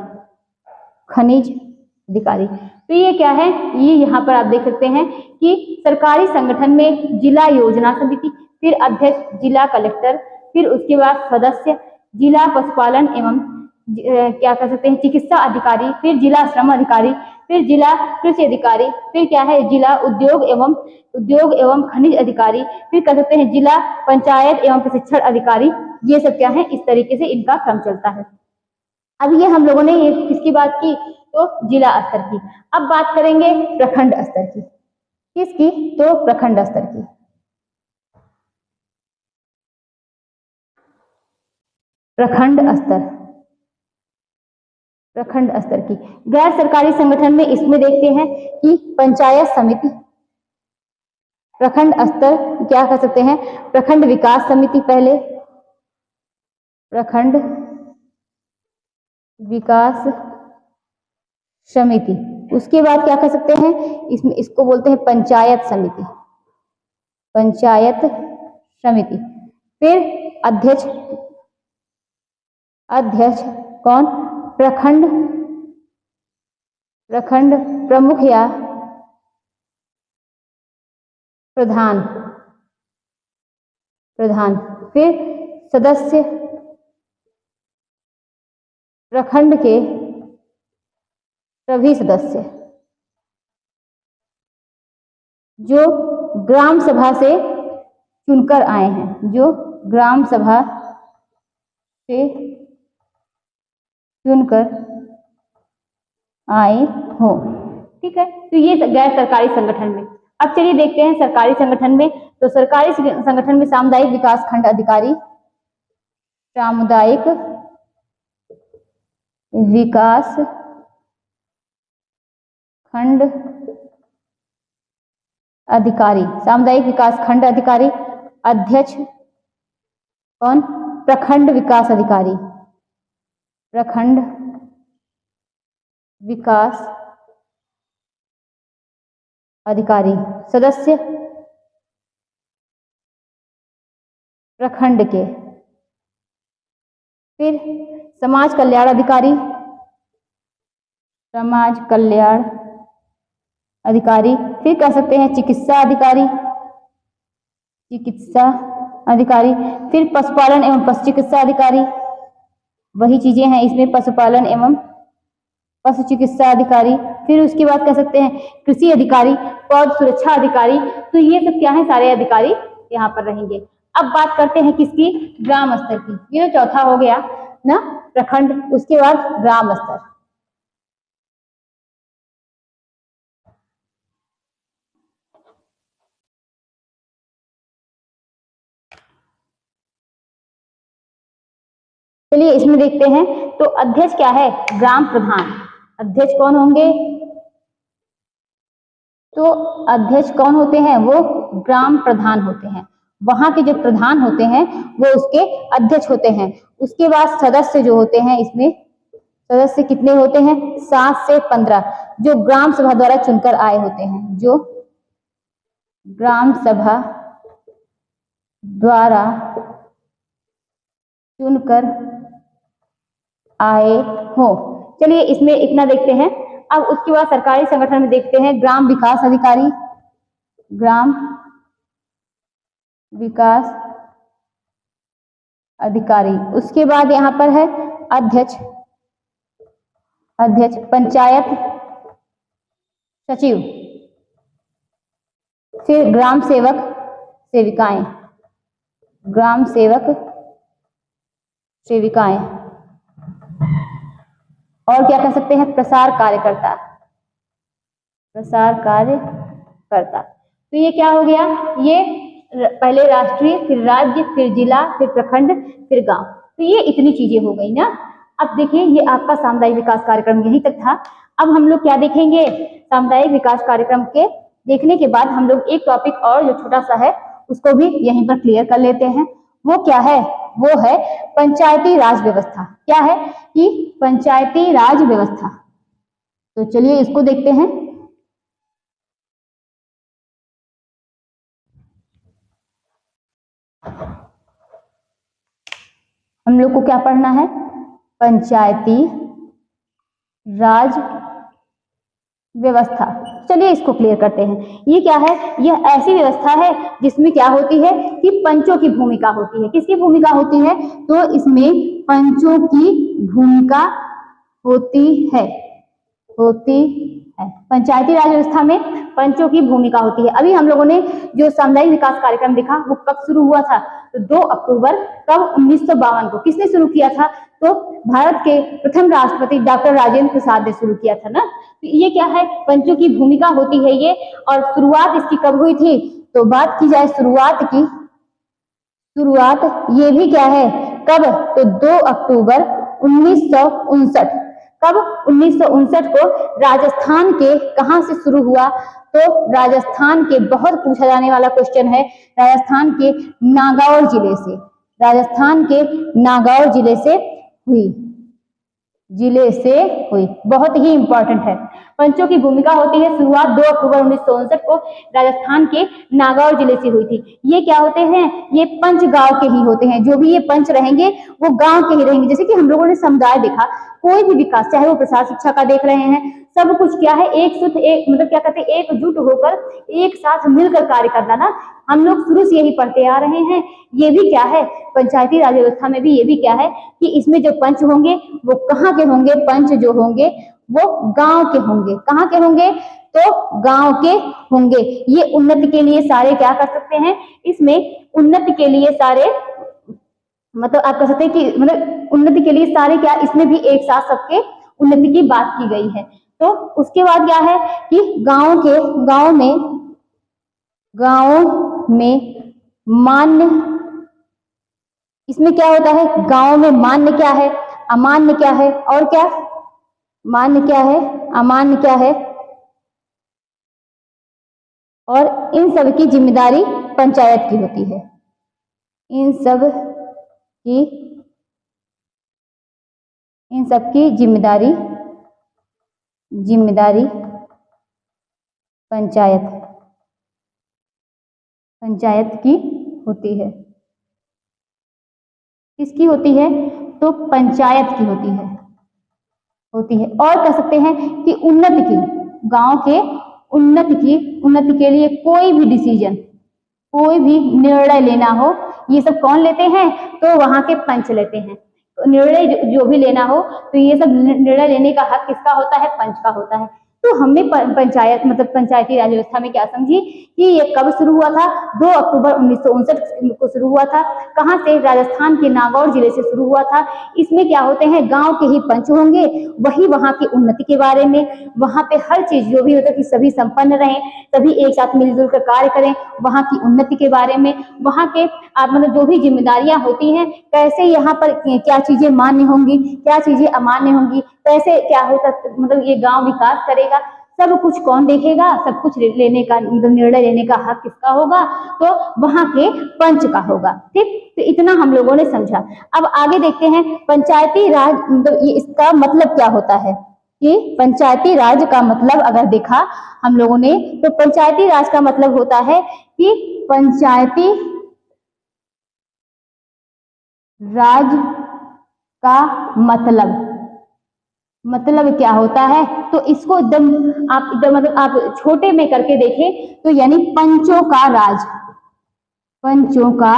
खनिज अधिकारी। तो ये क्या है, ये यहाँ पर आप देख सकते हैं कि सरकारी संगठन में जिला योजना समिति, फिर अध्यक्ष जिला कलेक्टर, फिर उसके बाद सदस्य जिला पशुपालन एवं क्या कह सकते हैं चिकित्सा अधिकारी, फिर जिला श्रम अधिकारी, फिर जिला कृषि अधिकारी, फिर क्या है जिला उद्योग एवं खनिज अधिकारी, फिर कह सकते हैं जिला पंचायत एवं प्रशिक्षण अधिकारी। ये सब क्या है, इस तरीके से इनका क्रम चलता है। अब ये हम लोगों ने ये किसकी बात की, तो जिला स्तर की। अब बात करेंगे प्रखंड स्तर की। किसकी, तो प्रखंड स्तर की। प्रखंड स्तर, प्रखंड स्तर की। गैर सरकारी संगठन में इसमें देखते हैं कि पंचायत समिति, प्रखंड स्तर क्या कह सकते हैं, प्रखंड विकास समिति पहले, प्रखंड विकास समिति। उसके बाद क्या कह सकते हैं, इसमें इसको बोलते हैं पंचायत समिति, पंचायत समिति। फिर अध्यक्ष कौन, प्रखंड प्रमुख या प्रधान। फिर सदस्य प्रखंड के सभी सदस्य जो ग्राम सभा से चुनकर आए हैं, जो ग्राम सभा से चुनकर आए हो। ठीक है, तो ये गैर सरकारी संगठन में। अब चलिए देखते हैं सरकारी संगठन में। तो सरकारी संगठन में सामुदायिक विकास खंड अधिकारी, सामुदायिक विकास खंड अधिकारी, सामुदायिक विकास खंड अधिकारी। अध्यक्ष कौन, प्रखंड विकास अधिकारी, प्रखंड विकास अधिकारी। सदस्य प्रखंड के। फिर समाज कल्याण अधिकारी, समाज कल्याण अधिकारी। फिर कह सकते हैं चिकित्सा अधिकारी, चिकित्सा अधिकारी। फिर पशुपालन एवं पशु चिकित्सा अधिकारी, वही चीजें हैं इसमें, पशुपालन एवं पशु चिकित्सा अधिकारी। फिर उसके बाद कह सकते हैं कृषि अधिकारी, पौध सुरक्षा अधिकारी। तो ये सब क्या है, सारे अधिकारी यहाँ पर रहेंगे। अब बात करते हैं किसकी, ग्राम स्तर की। ये तो चौथा हो गया ना, प्रखंड। उसके बाद ग्राम स्तर। चलिए इसमें देखते हैं। तो अध्यक्ष क्या है, ग्राम प्रधान। अध्यक्ष कौन होंगे, तो अध्यक्ष कौन होते हैं, वो ग्राम प्रधान होते हैं। वहां के जो प्रधान होते हैं वो उसके अध्यक्ष होते हैं। उसके बाद सदस्य जो होते हैं, इसमें सदस्य कितने होते हैं, 7 से 15, जो ग्राम सभा द्वारा चुनकर आए होते हैं, जो ग्राम सभा द्वारा चुनकर आए हो। चलिए इसमें इतना देखते हैं। अब उसके बाद सरकारी संगठन में देखते हैं ग्राम विकास अधिकारी, ग्राम विकास अधिकारी। उसके बाद यहाँ पर है अध्यक्ष, अध्यक्ष, पंचायत सचिव, फिर ग्राम सेवक सेविकाएं, ग्राम सेवक सेविकाएं, और क्या कह सकते हैं, प्रसार कार्यकर्ता, प्रसार कार्यकर्ता। तो ये क्या हो गया, ये पहले राष्ट्रीय, फिर राज्य, फिर जिला, फिर प्रखंड, फिर गांव। तो ये इतनी चीजें हो गई ना। अब देखिए ये आपका सामुदायिक विकास कार्यक्रम यहीं तक था। अब हम लोग क्या देखेंगे, सामुदायिक विकास कार्यक्रम के देखने के बाद हम लोग एक टॉपिक और जो छोटा सा है उसको भी यहीं पर क्लियर कर लेते हैं। वो क्या है, वो है पंचायती राज व्यवस्था। क्या है कि पंचायती राज व्यवस्था। तो चलिए इसको देखते हैं। हम लोग को क्या पढ़ना है, पंचायती राज व्यवस्था। चलिए इसको क्लियर करते हैं। ये क्या है, यह ऐसी व्यवस्था है जिसमें क्या होती है कि पंचों की भूमिका होती है। किसकी भूमिका होती है, तो इसमें पंचों की भूमिका होती है, पंचायती राज व्यवस्था में पंचों की भूमिका होती है। अभी हम लोगों ने जो सामुदायिक विकास कार्यक्रम देखा वो कब शुरू हुआ था, तो 2 अक्टूबर कब 1952 को। किसने शुरू किया था, तो भारत के प्रथम राष्ट्रपति डॉक्टर राजेंद्र प्रसाद ने शुरू किया था ना। तो ये क्या है, पंचों की भूमिका होती है ये। और शुरुआत इसकी कब हुई थी, तो बात की जाए शुरुआत की, शुरुआत ये भी क्या है, कब, तो 2 अक्टूबर 1959। कब, 1959 को राजस्थान के कहां से शुरू हुआ, तो राजस्थान के, बहुत पूछा जाने वाला क्वेश्चन है, राजस्थान के नागौर जिले से, राजस्थान के नागौर जिले से हुई, बहुत ही इंपॉर्टेंट है। पंचों की भूमिका होती है, शुरुआत 2 अक्टूबर 1959 को राजस्थान के नागौर जिले से हुई थी। ये क्या होते हैं, ये पंच गांव के ही होते हैं। जो भी ये पंच रहेंगे वो गांव के ही रहेंगे। जैसे कि हम लोगों ने समुदाय देखा, कोई भी विकास, चाहे वो प्रसार शिक्षा का देख रहे हैं, सब कुछ क्या है, एक सूत्र, एक मतलब क्या कहते हैं, एकजुट होकर एक साथ मिलकर कार्य करना ना। हम लोग शुरू से यही पढ़ते आ रहे हैं। ये भी क्या है, पंचायती राज व्यवस्था में भी ये भी क्या है कि इसमें जो पंच होंगे वो कहाँ के होंगे, पंच जो होंगे वो गांव के होंगे। कहाँ के होंगे, तो गांव के होंगे। ये उन्नति के लिए सारे क्या कर सकते हैं, इसमें उन्नति के लिए सारे, मतलब आप कह सकते हैं कि मतलब उन्नति के लिए सारे क्या, इसमें भी एक साथ सबके उन्नति की बात की गई है। तो उसके बाद क्या है कि गांव में मान्य, इसमें क्या होता है, गांव में मान्य क्या है, अमान्य क्या है, और क्या, मान्य क्या है, अमान्य क्या है, और इन सब की जिम्मेदारी पंचायत की होती है। इन सब की जिम्मेदारी पंचायत की होती है। किसकी होती है, तो पंचायत की होती है। और कह सकते हैं कि उन्नति की, गांव के उन्नति के लिए कोई भी डिसीजन, कोई भी निर्णय लेना हो, ये सब कौन लेते हैं, तो वहां के पंच लेते हैं। तो निर्णय जो भी लेना हो, तो ये सब निर्णय लेने का हक किसका होता है, पंच का होता है। तो हमने पंचायत मतलब पंचायती राज व्यवस्था में क्या समझी कि ये कब शुरू हुआ था, 2 अक्टूबर 1959 को शुरू हुआ था। कहां से, राजस्थान के नागौर जिले से शुरू हुआ था। इसमें क्या होते हैं, गांव के ही पंच होंगे, वही वहां की उन्नति के बारे में, वहां पे हर चीज जो भी होता है कि सभी संपन्न रहें, सभी एक साथ मिलजुल कर कार्य करें, वहां की उन्नति के बारे में, वहां के मतलब जो भी जिम्मेदारियां होती हैं, कैसे यहाँ पर क्या चीजें मान्य होंगी, क्या चीजें अमान्य होंगी, कैसे क्या होता, मतलब ये गांव विकास करेगा, सब कुछ कौन देखेगा, सब कुछ लेने का मतलब निर्णय लेने का हक किसका होगा, तो वहां के पंच का होगा। ठीक, तो इतना हम लोगों ने समझा। अब आगे देखते हैं पंचायती राज मतलब ये इसका मतलब क्या होता है, कि पंचायती राज का मतलब अगर देखा हम लोगों ने, तो पंचायती राज का मतलब होता है कि पंचायती राज का मतलब क्या होता है, तो इसको एकदम मतलब आप छोटे में करके देखें तो यानी पंचों का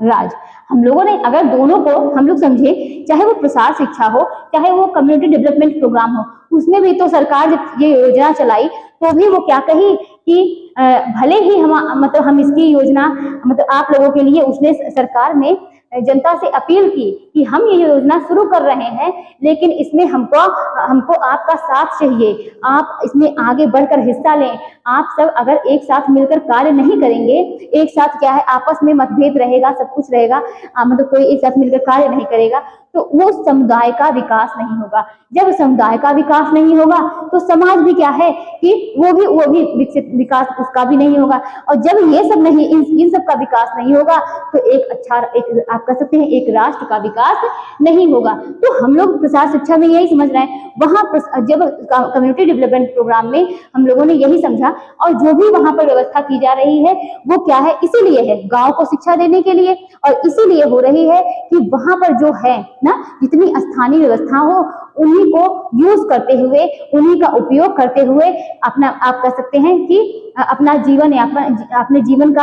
राज। हम लोगों ने अगर दोनों को हम लोग समझे, चाहे वो प्रसार शिक्षा हो, चाहे वो कम्युनिटी डेवलपमेंट प्रोग्राम हो, उसमें भी तो सरकार जब ये योजना चलाई तो भी वो क्या कही कि भले ही हम इसकी योजना मतलब आप लोगों के लिए, उसने सरकार ने जनता से अपील की कि हम ये योजना शुरू कर रहे हैं, लेकिन इसमें हमको आपका साथ चाहिए, आप इसमें आगे बढ़कर हिस्सा लें। आप सब अगर एक साथ मिलकर कार्य नहीं करेंगे, एक साथ क्या है आपस में मतभेद रहेगा, सब कुछ रहेगा, मतलब कोई एक साथ मिलकर कार्य नहीं करेगा तो वो समुदाय का विकास नहीं होगा। जब समुदाय का विकास नहीं होगा तो समाज भी क्या है कि वो भी विकसित, विकास उसका भी नहीं होगा। और जब ये सब नहीं, इन सब का विकास नहीं होगा तो एक आप कह सकते हैं एक राष्ट्र का विकास नहीं होगा। तो हम लोग प्रसार शिक्षा में यही समझ रहे हैं, वहां जब कम्युनिटी डेवलपमेंट प्रोग्राम में हम लोगों ने यही समझा, और जो भी वहां पर व्यवस्था की जा रही है वो क्या है, इसीलिए है गांव को शिक्षा देने के लिए, और इसीलिए हो रही है कि वहां पर जो है ना, जितनी स्थानीय व्यवस्था हो उन्हीं को यूज करते हुए, उन्हीं का उपयोग करते हुए अपना, आप कह सकते हैं कि अपना जीवन या अपने जीवन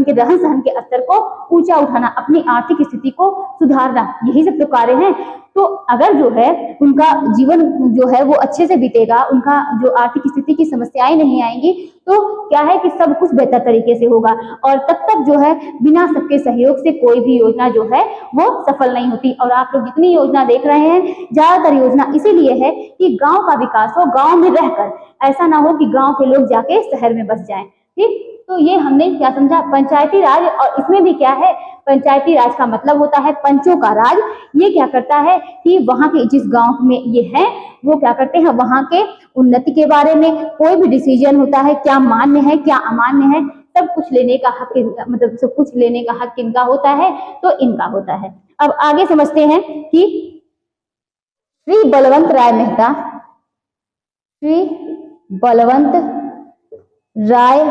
के रहन सहन के स्तर को ऊंचा उठाना, अपनी आर्थिक स्थिति को सुधारना, यही सब तो कार्य हैं। तो अगर जो है उनका जीवन जो है वो अच्छे से बीतेगा, उनका जो आर्थिक स्थिति की समस्याएं नहीं आएंगी, तो क्या है कि सब कुछ बेहतर तरीके से होगा। और तब तक जो है बिना सबके सहयोग से कोई भी योजना जो है वो सफल नहीं होती। और आप लोग जितनी योजना देख रहे हैं, ज्यादातर योजना इसीलिए है कि गांव का विकास हो, गांव में रहकर, ऐसा ना हो कि गांव के लोग जाके शहर में बस जाएं। ठीक, तो ये हमने क्या समझा, पंचायती राज। और इसमें भी क्या है, पंचायती राज का मतलब होता है पंचों का राज। ये क्या करता है कि वहां के जिस गांव में ये है वो क्या करते हैं, वहां के उन्नति के बारे में कोई भी डिसीजन होता है, क्या मान्य है क्या अमान्य है, सब कुछ लेने का हक, मतलब सब कुछ लेने का हक किनका होता है, तो इनका होता है। अब आगे समझते हैं कि श्री बलवंत राय मेहता, श्री बलवंत राय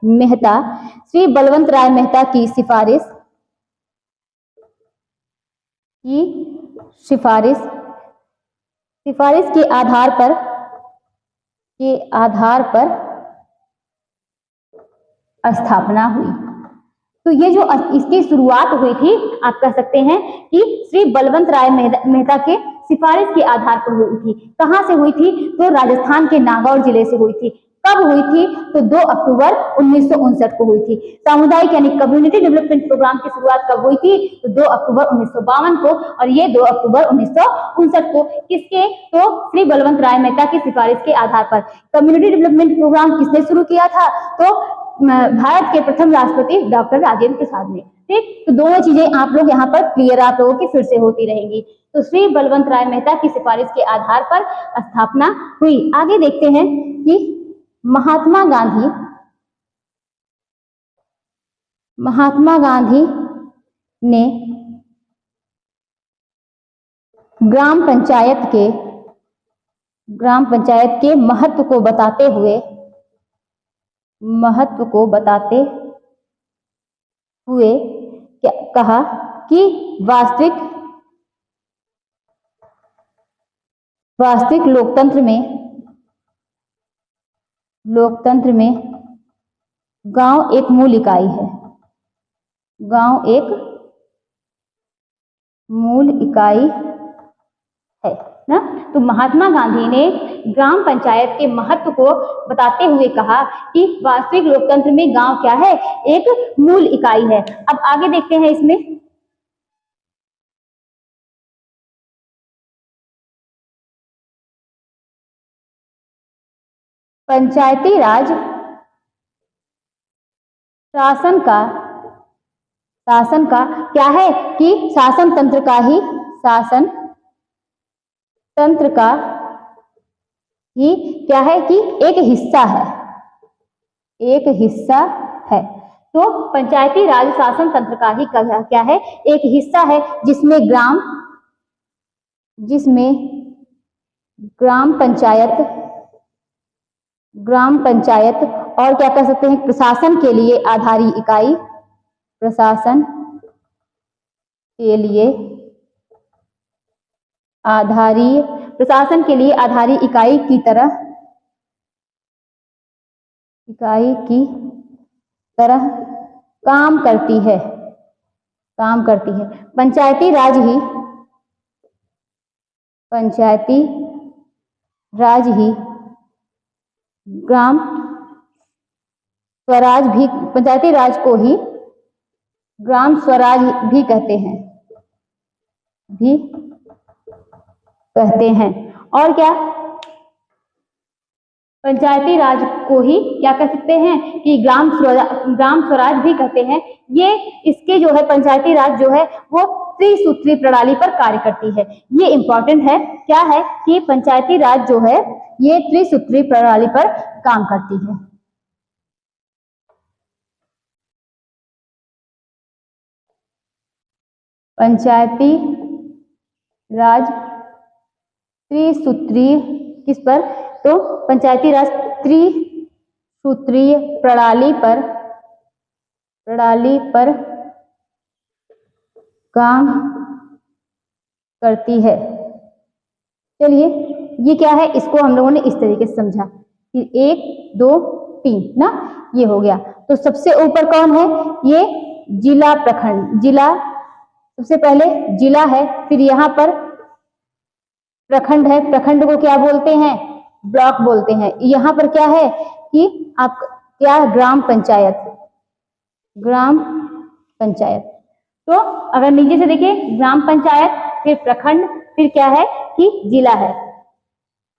मेहता, श्री बलवंत राय मेहता की सिफारिश के आधार पर स्थापना हुई। तो ये जो इसकी शुरुआत हुई थी, आप कह सकते हैं कि श्री बलवंत राय मेहता के सिफारिश के आधार पर हुई थी। कहां से हुई थी, तो राजस्थान के नागौर जिले से हुई थी। कब हुई थी, तो 2 अक्टूबर 1959 को हुई थी। सामुदायिक यानी कम्युनिटी डेवलपमेंट प्रोग्राम की शुरुआत कब हुई थी, तो 2 अक्टूबर 1952 को, और ये 2 अक्टूबर 1959 को। किसके, तो श्री बलवंत राय मेहता की सिफारिश के आधार पर। कम्युनिटी डेवलपमेंट प्रोग्राम किसने शुरू किया था, तो भारत के प्रथम राष्ट्रपति डॉक्टर राजेंद्र प्रसाद ने। ठीक, तो दोनों चीजें आप लोग यहाँ पर क्लियर आप लोगों की फिर से होती रहेंगी। तो श्री बलवंत राय मेहता की सिफारिश के आधार पर स्थापना हुई। आगे देखते हैं कि महात्मा गांधी ने ग्राम पंचायत के महत्व को बताते हुए क्या कहा कि वास्तविक लोकतंत्र में गांव एक मूल इकाई है। गांव एक मूल इकाई है ना। तो महात्मा गांधी ने ग्राम पंचायत के महत्व को बताते हुए कहा कि वास्तविक लोकतंत्र में गांव क्या है, एक मूल इकाई है। अब आगे देखते हैं इसमें, पंचायती राज शासन का क्या है कि शासन तंत्र का ही क्या है कि एक हिस्सा है। तो पंचायती राज शासन तंत्र का ही क्या है, एक हिस्सा है, जिसमें ग्राम पंचायत और क्या कर सकते हैं, प्रशासन के लिए आधारी इकाई, प्रशासन के लिए आधारी इकाई की तरह काम करती है। काम करती है। पंचायती राज ही ग्राम स्वराज भी, पंचायती राज को ही ग्राम स्वराज भी कहते हैं। और क्या, पंचायती राज को ही क्या कह सकते हैं कि ग्राम स्वराज भी कहते हैं। ये इसके जो है पंचायती राज जो है वो त्रिसूत्री प्रणाली पर कार्य करती है। ये इंपॉर्टेंट है, क्या है कि पंचायती राज जो है ये त्रिसूत्री प्रणाली पर काम करती है। पंचायती राज त्रिसूत्रीय किस पर, तो पंचायती राज त्रिसूत्रीय प्रणाली पर काम करती है। चलिए ये क्या है, इसको हम लोगों ने इस तरीके से समझा कि 1 2 3 ना, ये हो गया। तो सबसे ऊपर कौन है, ये जिला प्रखंड, जिला सबसे पहले जिला है, फिर यहाँ पर प्रखंड है, प्रखंड को क्या बोलते हैं, ब्लॉक बोलते हैं। यहाँ पर क्या है कि आप क्या, ग्राम पंचायत। तो अगर नीचे से देखिए ग्राम पंचायत, फिर प्रखंड, फिर क्या है कि जिला है।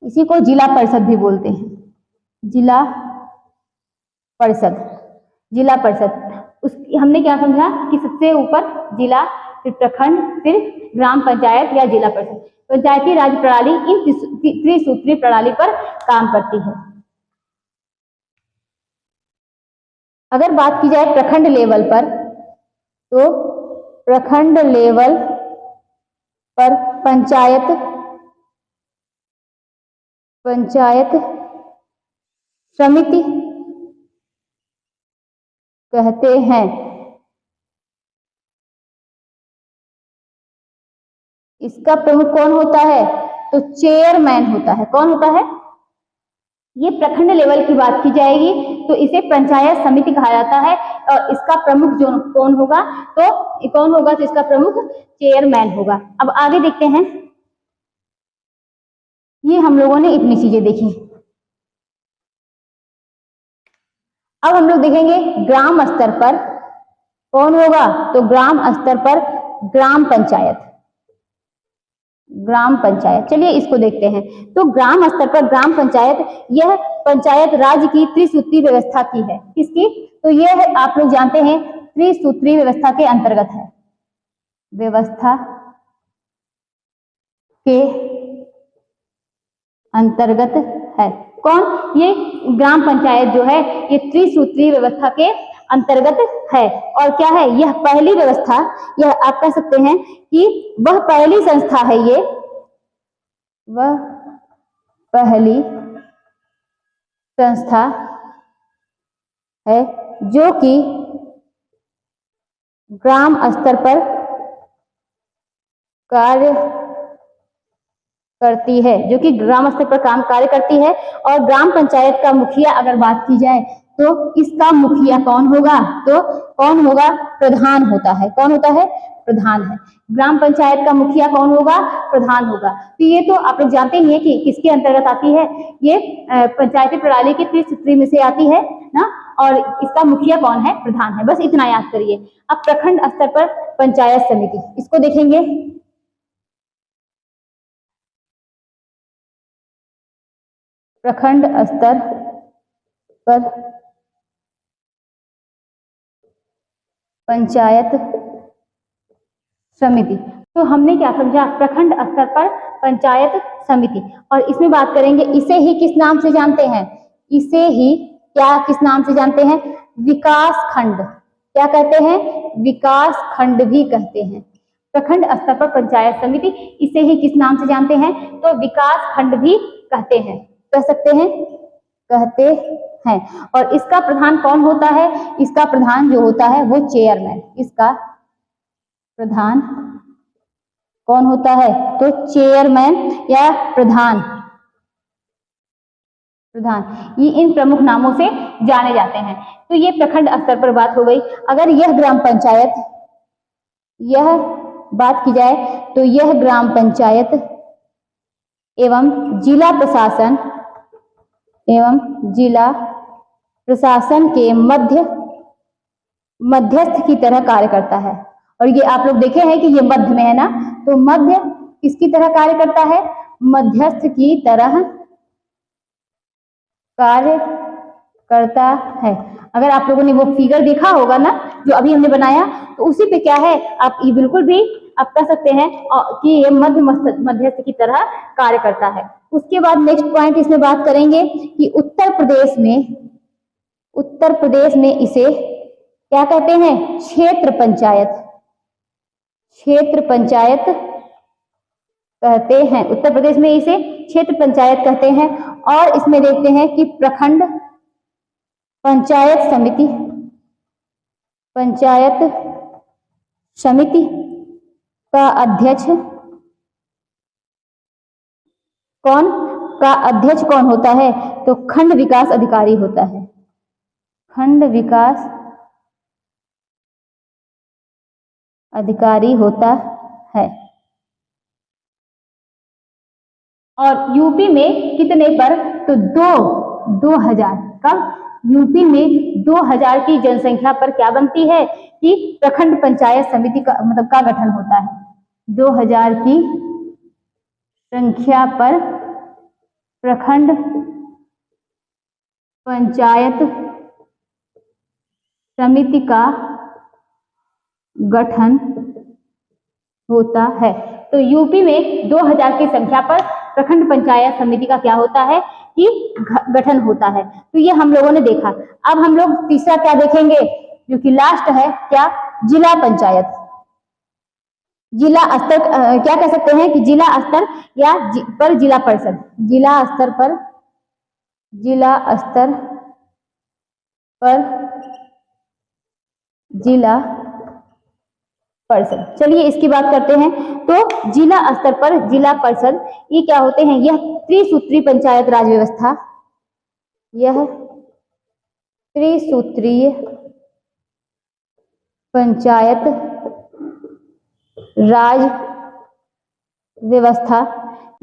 इसी को जिला परिषद भी बोलते हैं, जिला परिषद। उसकी हमने क्या समझा कि सबसे ऊपर जिला, फिर प्रखंड, फिर ग्राम पंचायत या जिला परिषद। पंचायती राज प्रणाली इन त्रिसूत्री प्रणाली पर काम करती है। अगर बात की जाए प्रखंड लेवल पर, तो प्रखंड लेवल पर पंचायत समिति कहते हैं। इसका प्रमुख कौन होता है, तो चेयरमैन होता है। कौन होता है, ये प्रखंड लेवल की बात की जाएगी तो इसे पंचायत समिति कहा जाता है। और इसका प्रमुख जो कौन होगा, तो इसका प्रमुख चेयरमैन होगा। अब आगे देखते हैं, ये हम लोगों ने इतनी चीजें देखी। अब हम लोग देखेंगे ग्राम स्तर पर कौन होगा, तो ग्राम स्तर पर ग्राम पंचायत। चलिए इसको देखते हैं। तो ग्राम स्तर पर ग्राम पंचायत, यह पंचायत राज्य की त्रिसूत्री व्यवस्था की है। किसकी, तो यह आप लोग जानते हैं त्रिसूत्री व्यवस्था के अंतर्गत है। व्यवस्था के अंतर्गत है कौन, ये ग्राम पंचायत जो है ये त्रिसूत्री व्यवस्था के अंतर्गत है। और क्या है, यह पहली व्यवस्था, यह आप कह सकते हैं कि वह पहली संस्था है, वह पहली संस्था है जो कि ग्राम स्तर पर कार्य करती है, जो कि ग्राम स्तर पर कार्य करती है। और ग्राम पंचायत का मुखिया अगर बात की जाए तो इसका मुखिया कौन होगा, तो कौन होगा, प्रधान होता है। कौन होता है, प्रधान है। ग्राम पंचायत का मुखिया कौन होगा, प्रधान होगा। तो ये तो आप लोग जानते ही हैं कि किसके अंतर्गत आती है, ये पंचायती प्रणाली की त्रिसूत्री में से आती है ना। और इसका मुखिया कौन है, प्रधान है। बस इतना याद करिए। अब प्रखंड स्तर पर पंचायत समिति, इसको देखेंगे। प्रखंड स्तर पर पंचायत समिति, तो हमने क्या समझा, प्रखंड स्तर पर पंचायत समिति। और इसमें बात करेंगे, इसे ही किस नाम से जानते हैं, इसे ही क्या किस नाम से जानते हैं, विकास खंड। क्या कहते हैं, विकास खंड भी कहते हैं। प्रखंड स्तर पर पंचायत समिति, इसे ही किस नाम से जानते हैं, तो विकास खंड भी कहते हैं, कह सकते हैं, कहते हैं। और इसका प्रधान कौन होता है, इसका प्रधान जो होता है वो चेयरमैन। इसका प्रधान कौन होता है, तो चेयरमैन या प्रधान। ये इन प्रमुख नामों से जाने जाते हैं। तो ये प्रखंड स्तर पर बात हो गई। अगर यह ग्राम पंचायत यह बात की जाए तो यह ग्राम पंचायत एवं जिला प्रशासन के मध्यस्थ की तरह कार्य करता है। और ये आप लोग देखे हैं कि ये मध्य में है ना, तो मध्य किसकी तरह कार्य करता है? मध्यस्थ की तरह कार्य करता है। अगर आप लोगों ने वो फिगर देखा होगा ना जो अभी हमने बनाया, तो उसी पे क्या है, आप ये बिल्कुल भी आप कह सकते हैं कि ये मध्यस्थ की तरह कार्य करता है। उसके बाद नेक्स्ट पॉइंट इसमें बात करेंगे कि उत्तर प्रदेश में इसे क्या कहते हैं? क्षेत्र पंचायत कहते हैं। उत्तर प्रदेश में इसे क्षेत्र पंचायत कहते हैं। और इसमें देखते हैं कि प्रखंड पंचायत समिति का अध्यक्ष कौन होता है? तो खंड विकास अधिकारी होता है। खंड विकास अधिकारी होता है। और यूपी में कितने पर? तो 2000। कब? यूपी में 2000 की जनसंख्या पर क्या बनती है कि प्रखंड पंचायत समिति का गठन होता है। 2000 की संख्या पर प्रखंड पंचायत समिति का गठन होता है। तो यूपी में 2000 की संख्या पर प्रखंड पंचायत समिति का क्या होता है कि गठन होता है। तो ये हम लोगों ने देखा। अब हम लोग तीसरा क्या देखेंगे जो कि लास्ट है, क्या? जिला पंचायत। जिला स्तर क्या कह सकते हैं कि जिला स्तर या पर जिला परिषद। जिला स्तर पर जिला परिषद। चलिए इसकी बात करते हैं। तो जिला स्तर पर जिला परिषद ये क्या होते हैं? यह त्रिसूत्रीय पंचायत राज व्यवस्था, यह त्रिसूत्रीय पंचायत राज व्यवस्था,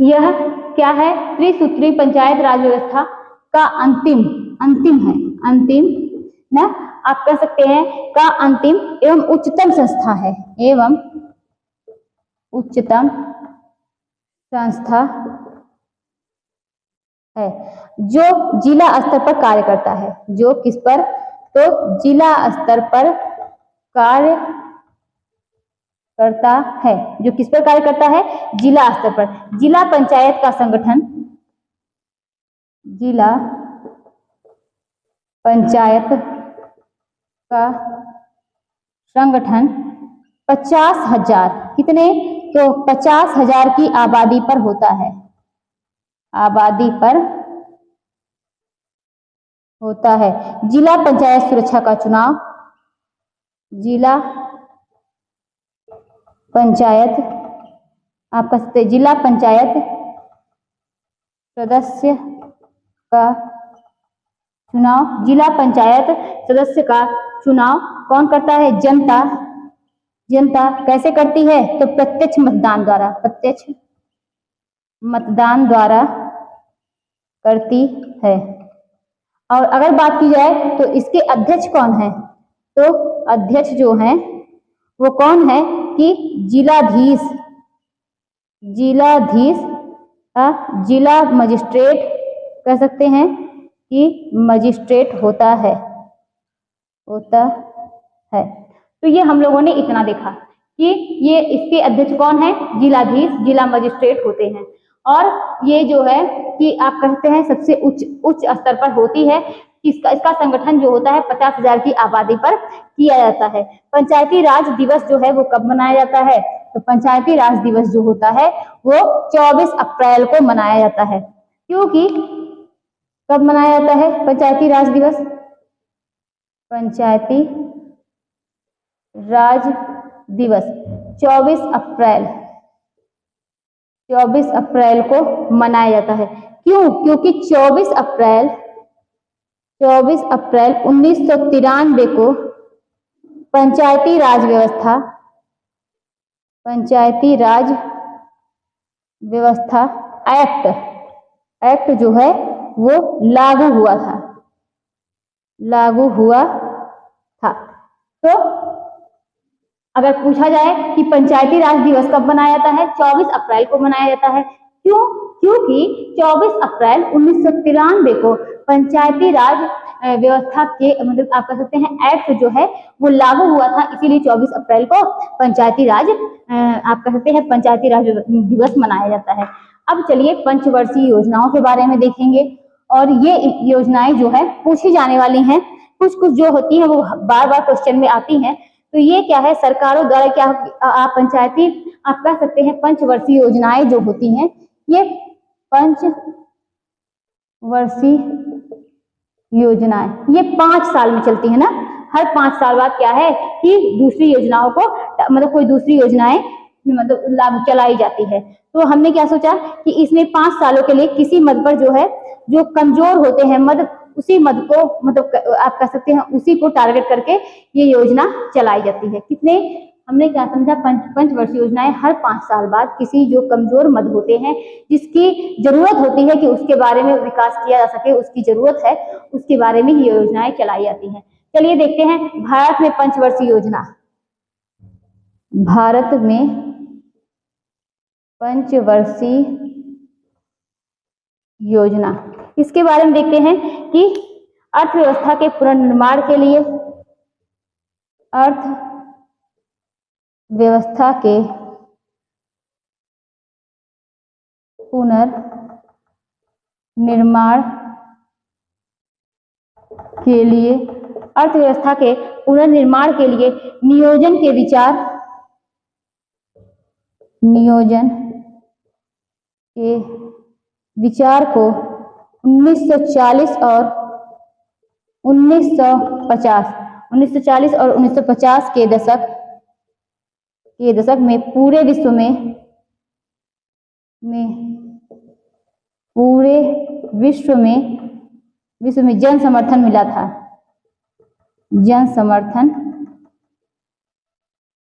यह क्या है? त्रिसूत्रीय पंचायत राज व्यवस्था का अंतिम ना आप कह सकते हैं का अंतिम एवं उच्चतम संस्था है। जो जिला स्तर पर कार्य करता है। जो किस पर? तो जिला स्तर पर कार्य करता है। जो किस पर कार्य करता है? जिला स्तर पर। जिला पंचायत का संगठन, जिला पंचायत का संगठन 50,000 कितने? तो 50,000 की आबादी पर होता है। आबादी पर होता है। जिला पंचायत सुरक्षा का चुनाव, जिला पंचायत आप कह सकते जिला पंचायत सदस्य का चुनाव। जिला पंचायत सदस्य का चुनाव कौन करता है? जनता कैसे करती है? तो प्रत्यक्ष मतदान द्वारा करती है। और अगर बात की जाए तो इसके अध्यक्ष कौन है? तो अध्यक्ष जो हैं वो कौन है कि जिला मजिस्ट्रेट कह सकते हैं कि मजिस्ट्रेट होता है। तो ये हम लोगों ने इतना देखा कि ये इसके अध्यक्ष कौन है? जिलाधीश, जिला मजिस्ट्रेट होते हैं। और ये जो है कि आप कहते हैं सबसे उच्च स्तर पर होती है। इसका संगठन जो होता है 50,000 की आबादी पर किया जाता है। पंचायती राज दिवस जो है वो कब मनाया जाता है? तो पंचायती राज दिवस जो होता है वो 24 अप्रैल को मनाया जाता है। क्योंकि कब मनाया जाता है पंचायती राज दिवस? पंचायती राज दिवस 24 अप्रैल को मनाया जाता है। क्यों? क्योंकि 24 अप्रैल 1993 को पंचायती राज व्यवस्था पंचायती राज व्यवस्था एक्ट जो है वो लागू हुआ था। तो अगर पूछा जाए कि पंचायती राज दिवस कब मनाया जाता है, 24 अप्रैल को मनाया जाता है। क्यों? क्योंकि 24 अप्रैल 1993 को पंचायती राज व्यवस्था के मतलब आप कह सकते हैं एक्ट जो है वो लागू हुआ था, इसीलिए 24 अप्रैल को पंचायती राज आप कह सकते हैं पंचायती राज दिवस मनाया जाता है। अब चलिए पंचवर्षीय योजनाओं के बारे में देखेंगे, और ये योजनाएं जो है पूछी जाने वाली हैं, कुछ कुछ जो होती है वो बार बार क्वेश्चन में आती हैं। तो ये क्या है, सरकारों द्वारा क्या आप पंचायती आप कह सकते हैं पंचवर्षीय योजनाएं जो होती हैं, ये पंचवर्षीय योजनाएं ये 5 साल में चलती है ना। हर 5 साल बाद क्या है कि दूसरी योजनाओं को मतलब कोई दूसरी योजनाएं मतलब लागू चलाई जाती है। तो हमने क्या सोचा कि इसमें 5 सालों के लिए किसी मद पर जो है जो कमजोर होते हैं मद, उसी मद को मतलब आप कह सकते हैं उसी को टारगेट करके ये योजना चलाई जाती है। कितने हमने क्या समझा, पंचवर्षीय योजनाएं हर 5 साल बाद किसी जो कमजोर मद होते हैं जिसकी जरूरत होती है कि उसके बारे में विकास किया जा सके, उसकी जरूरत है, उसके बारे में ये योजनाएं चलाई जाती हैं। चलिए देखते हैं भारत में पंचवर्षीय योजना। भारत में पंचवर्षीय योजना इसके बारे में देखते हैं कि अर्थव्यवस्था के पुनर्निर्माण के लिए अर्थव्यवस्था के पुनर्निर्माण के लिए अर्थव्यवस्था के पुनर्निर्माण के लिए नियोजन के विचार को 1940 और 1950 के दशक में पूरे विश्व में जन समर्थन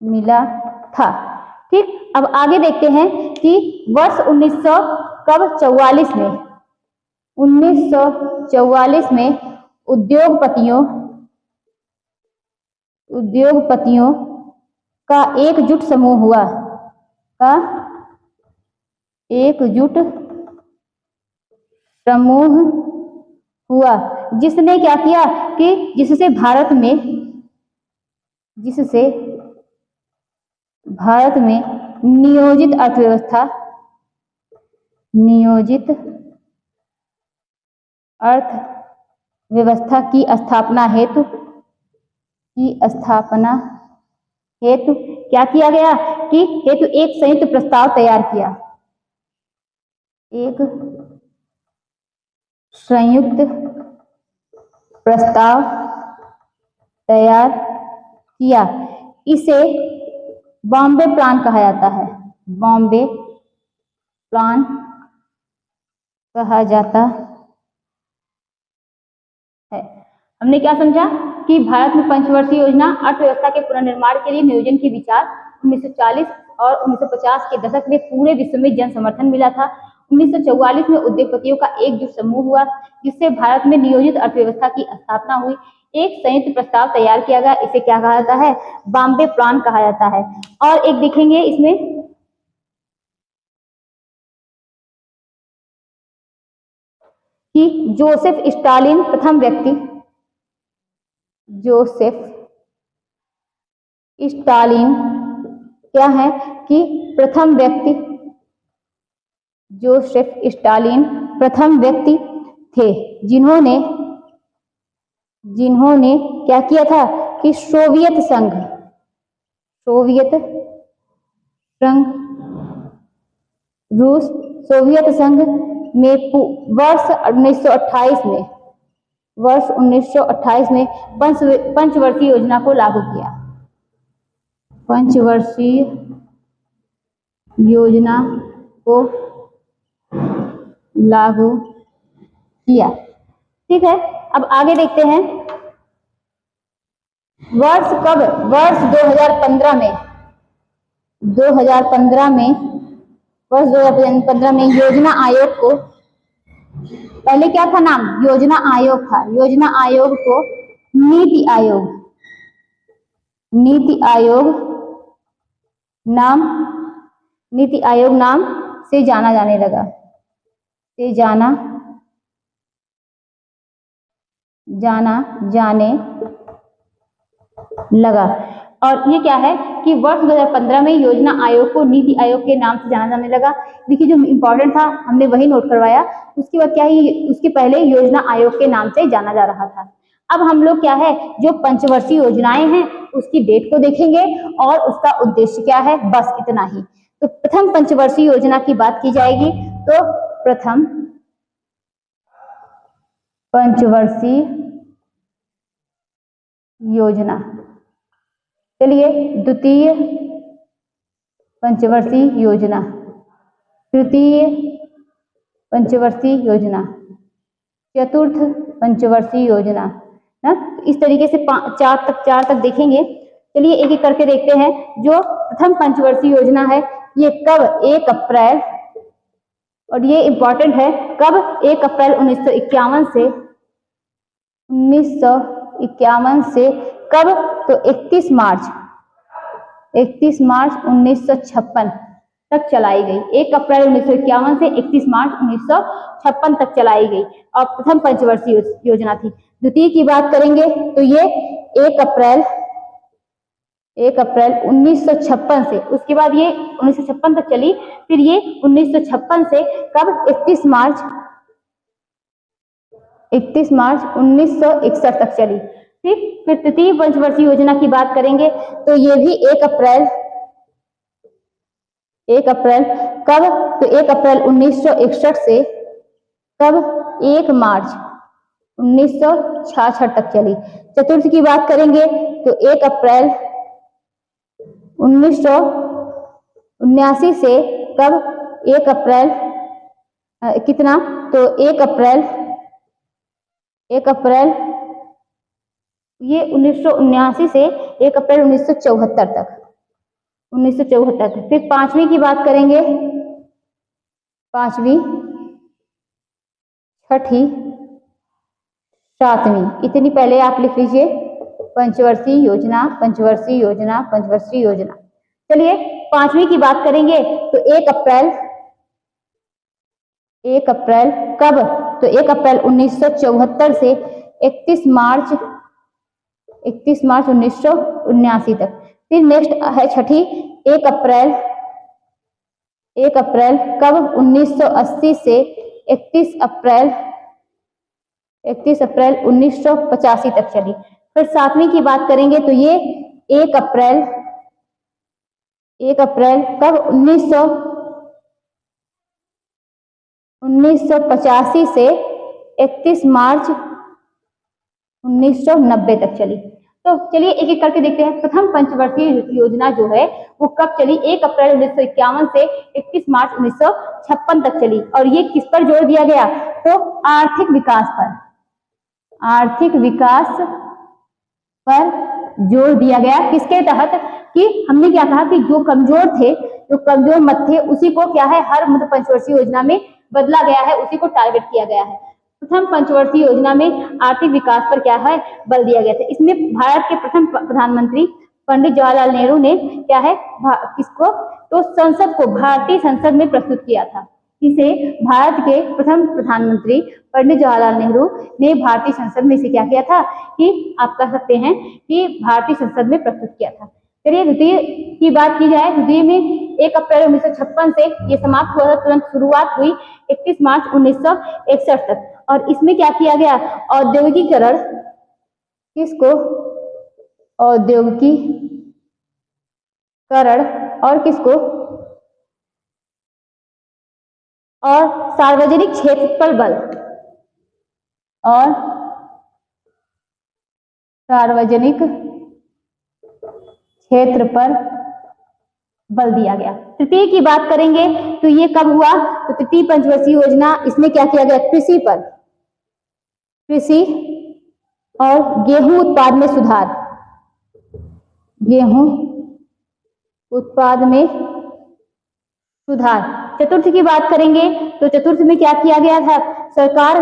मिला था। ठीक, अब आगे देखते हैं कि वर्ष 1944 में उद्योगपतियों का एकजुट समूह हुआ जिसने क्या किया कि जिससे भारत में नियोजित अर्थव्यवस्था की स्थापना हेतु क्या किया गया कि एक संयुक्त प्रस्ताव तैयार किया। एक संयुक्त प्रस्ताव तैयार किया, इसे बॉम्बे प्लान कहा जाता है। बॉम्बे प्लान कहा जाता है। हमने क्या समझा कि भारत में पंचवर्षीय योजना अर्थव्यवस्था के पुनर्निर्माण के लिए नियोजन के विचार 1940 और 1950 के दशक में पूरे विश्व में जन समर्थन मिला था। 1944 में उद्योगपतियों का एकजुट समूह हुआ जिससे भारत में नियोजित अर्थव्यवस्था की स्थापना हुई। एक संयुक्त प्रस्ताव तैयार किया गया, इसे क्या कहा जाता है, बॉम्बे प्लान कहा जाता है। और एक देखेंगे इसमें कि जोसेफ स्टालिन प्रथम व्यक्ति क्या है कि प्रथम व्यक्ति जोसेफ स्टालिन प्रथम व्यक्ति थे जिन्होंने क्या किया था कि सोवियत संघ में वर्ष 1928 में पंचवर्षीय योजना को लागू किया। पंचवर्षीय योजना को लागू किया। ठीक है, अब आगे देखते हैं वर्ष 2015 में 2015 में, वर्ष 2015 में योजना आयोग को, पहले क्या था नाम, योजना आयोग था, योजना आयोग को नीति आयोग, नीति आयोग नाम, नीति आयोग नाम से जाना जाने लगा, से जाना जाने लगा। और ये क्या है कि वर्ष 2015 में योजना आयोग को नीति आयोग के नाम से जाना जाने लगा। देखिए जो इम्पोर्टेंट था हमने वही नोट करवाया, उसके बाद क्या है, उसके पहले योजना आयोग के नाम से जाना जा रहा था। अब हम लोग क्या है, जो पंचवर्षीय योजनाएं हैं उसकी डेट को देखेंगे और उसका उद्देश्य क्या है, बस इतना ही। तो प्रथम पंचवर्षीय योजना की बात की जाएगी तो प्रथम पंचवर्षीय योजना, चलिए द्वितीय पंचवर्षीय योजना, तृतीय पंचवर्षीय योजना, चतुर्थ पंचवर्षीय योजना ना, इस तरीके से चार तक देखेंगे। चलिए एक एक करके देखते हैं। जो प्रथम पंचवर्षीय योजना है ये कब, 1 अप्रैल, और ये इंपॉर्टेंट है, कब, 1 अप्रैल 1951 से कब, तो 31 मार्च 1956 तक चलाई गई। 1 अप्रैल 1951 से 31 मार्च 1956 तक चलाई गई और प्रथम पंचवर्षीय योजना थी। द्वितीय की बात करेंगे तो ये 1 अप्रैल 1956 से, उसके बाद ये 1956 तक चली, फिर ये 1956 से कब, 31 मार्च 1961 तक चली। ठीक, फिर तृतीय पंचवर्षीय योजना की बात करेंगे तो ये भी 1 अप्रैल कब, तो 1 अप्रैल 1961 से कब, 1 मार्च 1966 तक चली। चतुर्थ की बात करेंगे तो 1 अप्रैल 1979 से कब, 1 अप्रैल कितना, तो 1 अप्रैल ये 1979 से 1 अप्रैल 1974 तक। फिर पांचवी की बात करेंगे, पांचवी, छठी, सातवीं, इतनी पहले आप लिख लीजिए, पंचवर्षीय योजना। चलिए पांचवी की बात करेंगे तो 1 अप्रैल कब, तो 1 अप्रैल 1974 से 31 मार्च 1979 तक। फिर नेक्स्ट है छठी, 1 अप्रैल कब, 1980 से 31 अप्रैल 1985 तक चली। फिर सातवीं की बात करेंगे तो ये 1 अप्रैल कब, 1985 से 31 मार्च 1990 तक चली। तो चलिए एक एक करके देखते हैं। प्रथम पंचवर्षीय योजना जो है वो कब चली, 1 अप्रैल 1951 से 31 मार्च 1956 तक चली, और ये किस पर जोर दिया गया, तो आर्थिक विकास पर जोर दिया गया। किसके तहत, कि हमने क्या कहा कि जो कमजोर मत थे उसी को क्या है, हर मतलब पंचवर्षीय योजना में बदला गया है, उसी को टारगेट किया गया है। प्रथम पंचवर्षीय योजना में आर्थिक विकास पर क्या है, बल दिया गया था। इसमें भारत के प्रथम प्रधानमंत्री पंडित जवाहरलाल नेहरू ने क्या है, किसको, तो संसद को, भारतीय संसद में प्रस्तुत किया था। इसे भारत के प्रथम प्रधानमंत्री पंडित जवाहरलाल नेहरू ने भारतीय संसद में इसे क्या किया था, कि आप कह सकते हैं कि भारतीय संसद में प्रस्तुत किया था। चलिए द्वितीय की बात की जाए, द्वितीय में 1 अप्रैल 1956 से ये समाप्त हुआ था, तुरंत शुरुआत हुई 31 मार्च 1961 तक। और इसमें क्या किया गया, औद्योगिकीकरण, किसको, औद्योगिकीकरण, और किसको, और सार्वजनिक क्षेत्र पर बल, और सार्वजनिक क्षेत्र पर बल दिया गया। तृतीय की बात करेंगे तो ये कब हुआ, तो तृतीय पंचवर्षीय योजना, इसमें क्या किया गया, कृषि और गेहूं उत्पाद में सुधार, गेहूं उत्पाद में सुधार। चतुर्थ की बात करेंगे तो चतुर्थ में क्या किया गया था? सरकार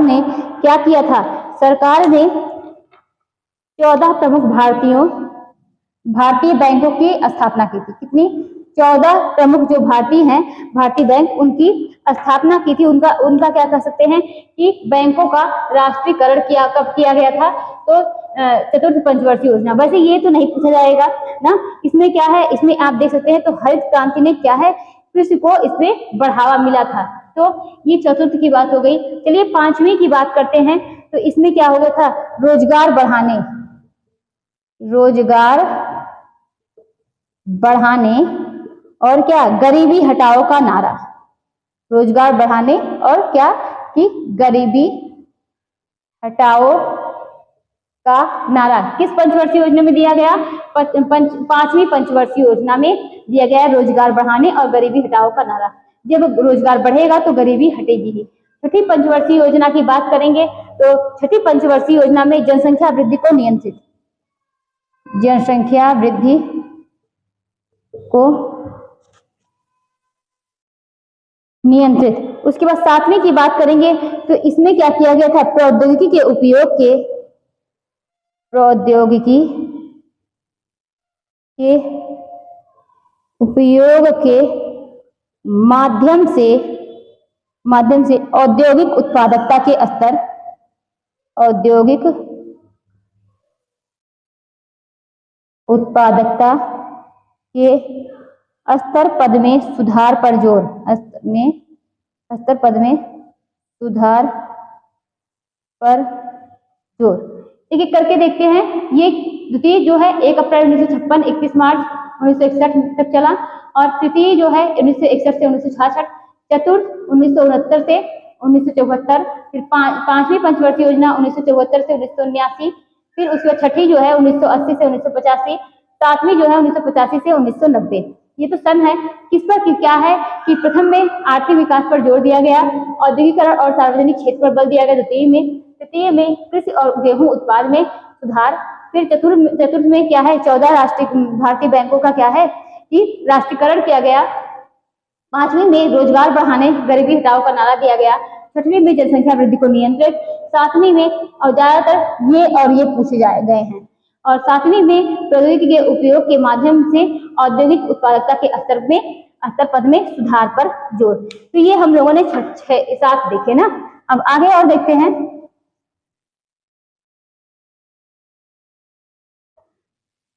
ने क्या किया था? सरकार ने 14 प्रमुख भारतीय बैंकों की स्थापना की थी। कितनी? 14 प्रमुख जो भारतीय बैंक, उनकी स्थापना की थी। उनका क्या कह सकते हैं कि बैंकों का राष्ट्रीयकरण कब किया गया था? तो चतुर्थ पंचवर्षीय योजना। वैसे ये तो नहीं पूछा जाएगा ना, इसमें क्या है, इसमें आप देख सकते हैं तो हरित क्रांति ने क्या है, कृषि को इसमें बढ़ावा मिला था। तो ये चतुर्थ की बात हो गई। चलिए पांचवी की बात करते हैं। तो इसमें क्या हो गया था? रोजगार बढ़ाने और क्या? गरीबी हटाओ का नारा। रोजगार बढ़ाने और क्या कि गरीबी हटाओ का नारा किस पंचवर्षीय योजना में दिया गया? पांचवी पंचवर्षीय योजना में दिया गया है रोजगार बढ़ाने और गरीबी हटाओ का नारा। जब रोजगार बढ़ेगा तो गरीबी हटेगी ही। छठी पंचवर्षीय योजना की बात करेंगे तो छठी पंचवर्षीय योजना में जनसंख्या वृद्धि को नियंत्रित। उसके बाद सातवीं की बात करेंगे तो इसमें क्या किया गया था? प्रौद्योगिकी के उपयोग के माध्यम से औद्योगिक उत्पादकता के स्तर पद में सुधार पर जोर। एक एक करके देखते हैं। ये द्वितीय जो है 1 अप्रैल 1956 31 मार्च 1961 तक चला, और तृतीय जो है 1961 से 1966, चतुर्थ 1969 से 1974, फिर पांचवी पंचवर्षीय योजना 1974 से 1979, फिर उसके बाद छठी जो है 1980 से 1985, सातवीं जो है 1985 से 1990। ये तो सन है। किस पर क्या है कि प्रथम में आर्थिक विकास पर जोर दिया गया, औद्योगिकरण और सार्वजनिक क्षेत्र पर बल दिया गया तृतीय में कृषि और गेहूं उत्पाद में सुधार, फिर चतुर्थ में क्या है 14 भारतीय बैंकों का क्या है कि राष्ट्रीयकरण किया गया, पांचवी में रोजगार बढ़ाने गरीबी हटाओ का नारा दिया गया, छठवीं में जनसंख्या वृद्धि को नियंत्रित, सातवीं में और ज्यादातर ये पूछे गए हैं, और सातवीं में प्रौद्योगिकी के उपयोग के माध्यम से औद्योगिक उत्पादकता के स्तर पद में सुधार पर जोर। तो ये हम लोगों ने 6-7 देखे ना। अब आगे और देखते हैं।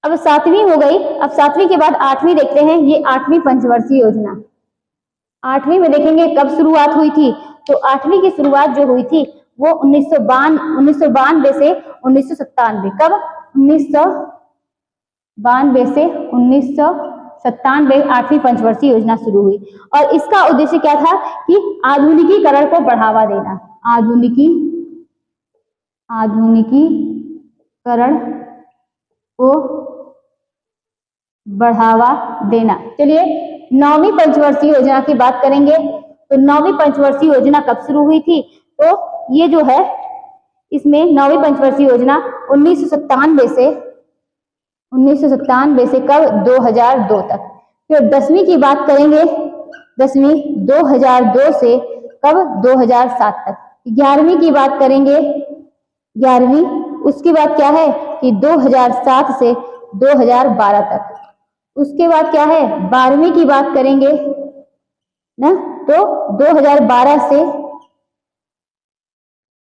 अब सातवीं हो गई। अब सातवीं के बाद आठवीं देखते हैं। ये आठवीं पंचवर्षीय योजना। आठवीं में देखेंगे कब शुरुआत हुई थी। तो आठवीं की शुरुआत जो हुई थी वो 1992 से 1997। कब? 1992 से 1997 आठवीं पंचवर्षीय योजना शुरू हुई, और इसका उद्देश्य क्या था कि आधुनिकीकरण को बढ़ावा देना। आधुनिकीकरण को बढ़ावा देना। चलिए नौवीं पंचवर्षीय योजना की बात करेंगे। तो नौवीं पंचवर्षीय योजना कब शुरू हुई थी? तो ये जो है इसमें नौवीं पंचवर्षीय योजना 1997 से कब? 2002 तक। फिर 10वीं की बात करेंगे। 10वीं 2002 से कब? 2007 तक। 11वीं की बात करेंगे। 11वीं उसके बाद क्या है कि 2007 से 2012 तक। उसके बाद क्या है? 12वीं की बात करेंगे ना, तो 2012 से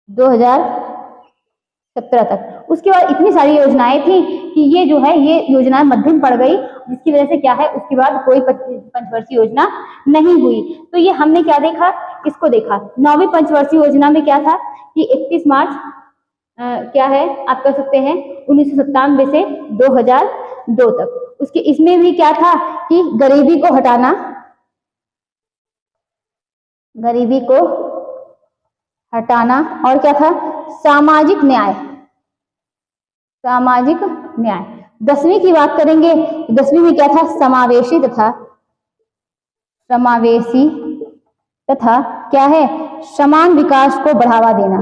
2017 तक। उसके बाद इतनी सारी योजनाएं थी कि ये जो है ये योजनाएं मध्यम पड़ गई, जिसकी वजह से क्या है उसके बाद कोई पंचवर्षीय योजना नहीं हुई। तो ये हमने क्या देखा? इसको देखा। नौवीं पंचवर्षीय योजना में क्या था कि 31 मार्च क्या है आप कह सकते हैं 1997 से 2002 तक। उसके इसमें भी क्या था कि गरीबी को हटाना और क्या था? सामाजिक न्याय। 10वीं की बात करेंगे। 10वीं में क्या था? समावेशी तथा क्या है? समान विकास को बढ़ावा देना।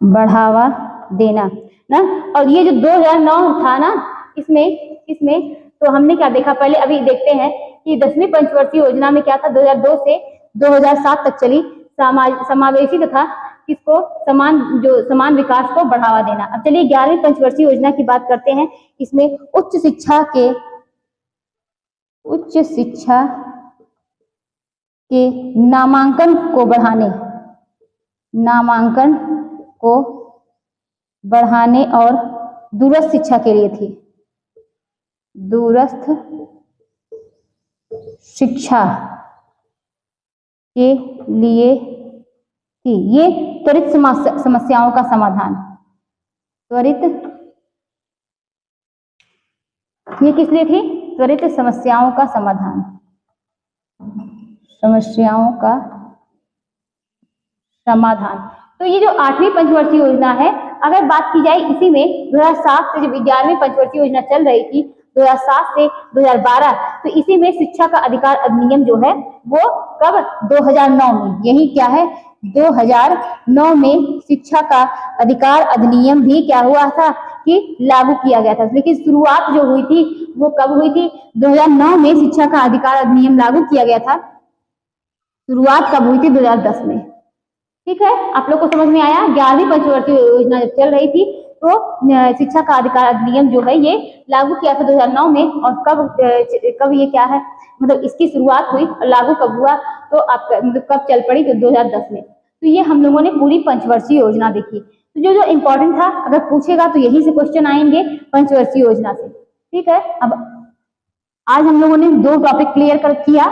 बढ़ावा देना ना। और ये जो 2009 था ना, इसमें इसमें तो हमने क्या देखा, पहले अभी देखते हैं कि 10वीं पंचवर्षीय योजना में क्या था, 2002 से 2007 तक चली, समावेशी तथा किसको, समान विकास को बढ़ावा देना। अब चलिए 11वीं पंचवर्षीय योजना की बात करते हैं। इसमें उच्च शिक्षा के नामांकन को बढ़ाने और दूरस्थ शिक्षा के लिए थी, दूरस्थ शिक्षा के लिए थी। ये त्वरित समस्याओं का समाधान, ये किस लिए थी, त्वरित समस्याओं का समाधान, तो ये जो 8वीं पंचवर्षीय योजना है, अगर बात की जाए इसी में 2007 से जब 11वीं पंचवर्षीय योजना चल रही थी, 2007 से 2012, तो इसी में शिक्षा का अधिकार अधिनियम जो है वो कब, 2009 में, यही क्या है, 2009 में शिक्षा का अधिकार अधिनियम भी क्या हुआ था कि लागू किया गया था। लेकिन शुरुआत जो हुई थी वो कब हुई थी, 2009 में शिक्षा का अधिकार अधिनियम लागू किया गया था। शुरुआत कब हुई थी, 2010 में। ठीक है, आप लोग को समझ में आया। 11वीं पंचवर्षीय योजना जब चल रही थी तो शिक्षा का अधिकार अधिनियम जो है ये लागू किया था 2009 में, और कब ये क्या है, मतलब इसकी शुरुआत हुई और लागू कब हुआ, तो आप मतलब कब चल पड़ी, तो 2010 में। तो ये हम लोगों ने पूरी पंचवर्षीय योजना देखी। तो जो इम्पोर्टेंट था, अगर पूछेगा तो यही से क्वेश्चन आएंगे पंचवर्षीय योजना से। ठीक है, अब आज हम लोगों ने 2 टॉपिक क्लियर कर किया,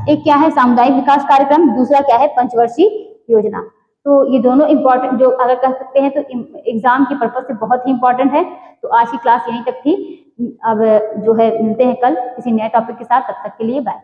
एक क्या है सामुदायिक विकास कार्यक्रम, दूसरा क्या है पंचवर्षीय योजना। तो ये दोनों इम्पोर्टेंट, जो अगर कह सकते हैं तो एग्जाम के पर्पज से बहुत ही इंपॉर्टेंट है। तो आज की क्लास यहीं तक थी। अब जो है मिलते हैं कल किसी नए टॉपिक के साथ, तब तक के लिए बाय।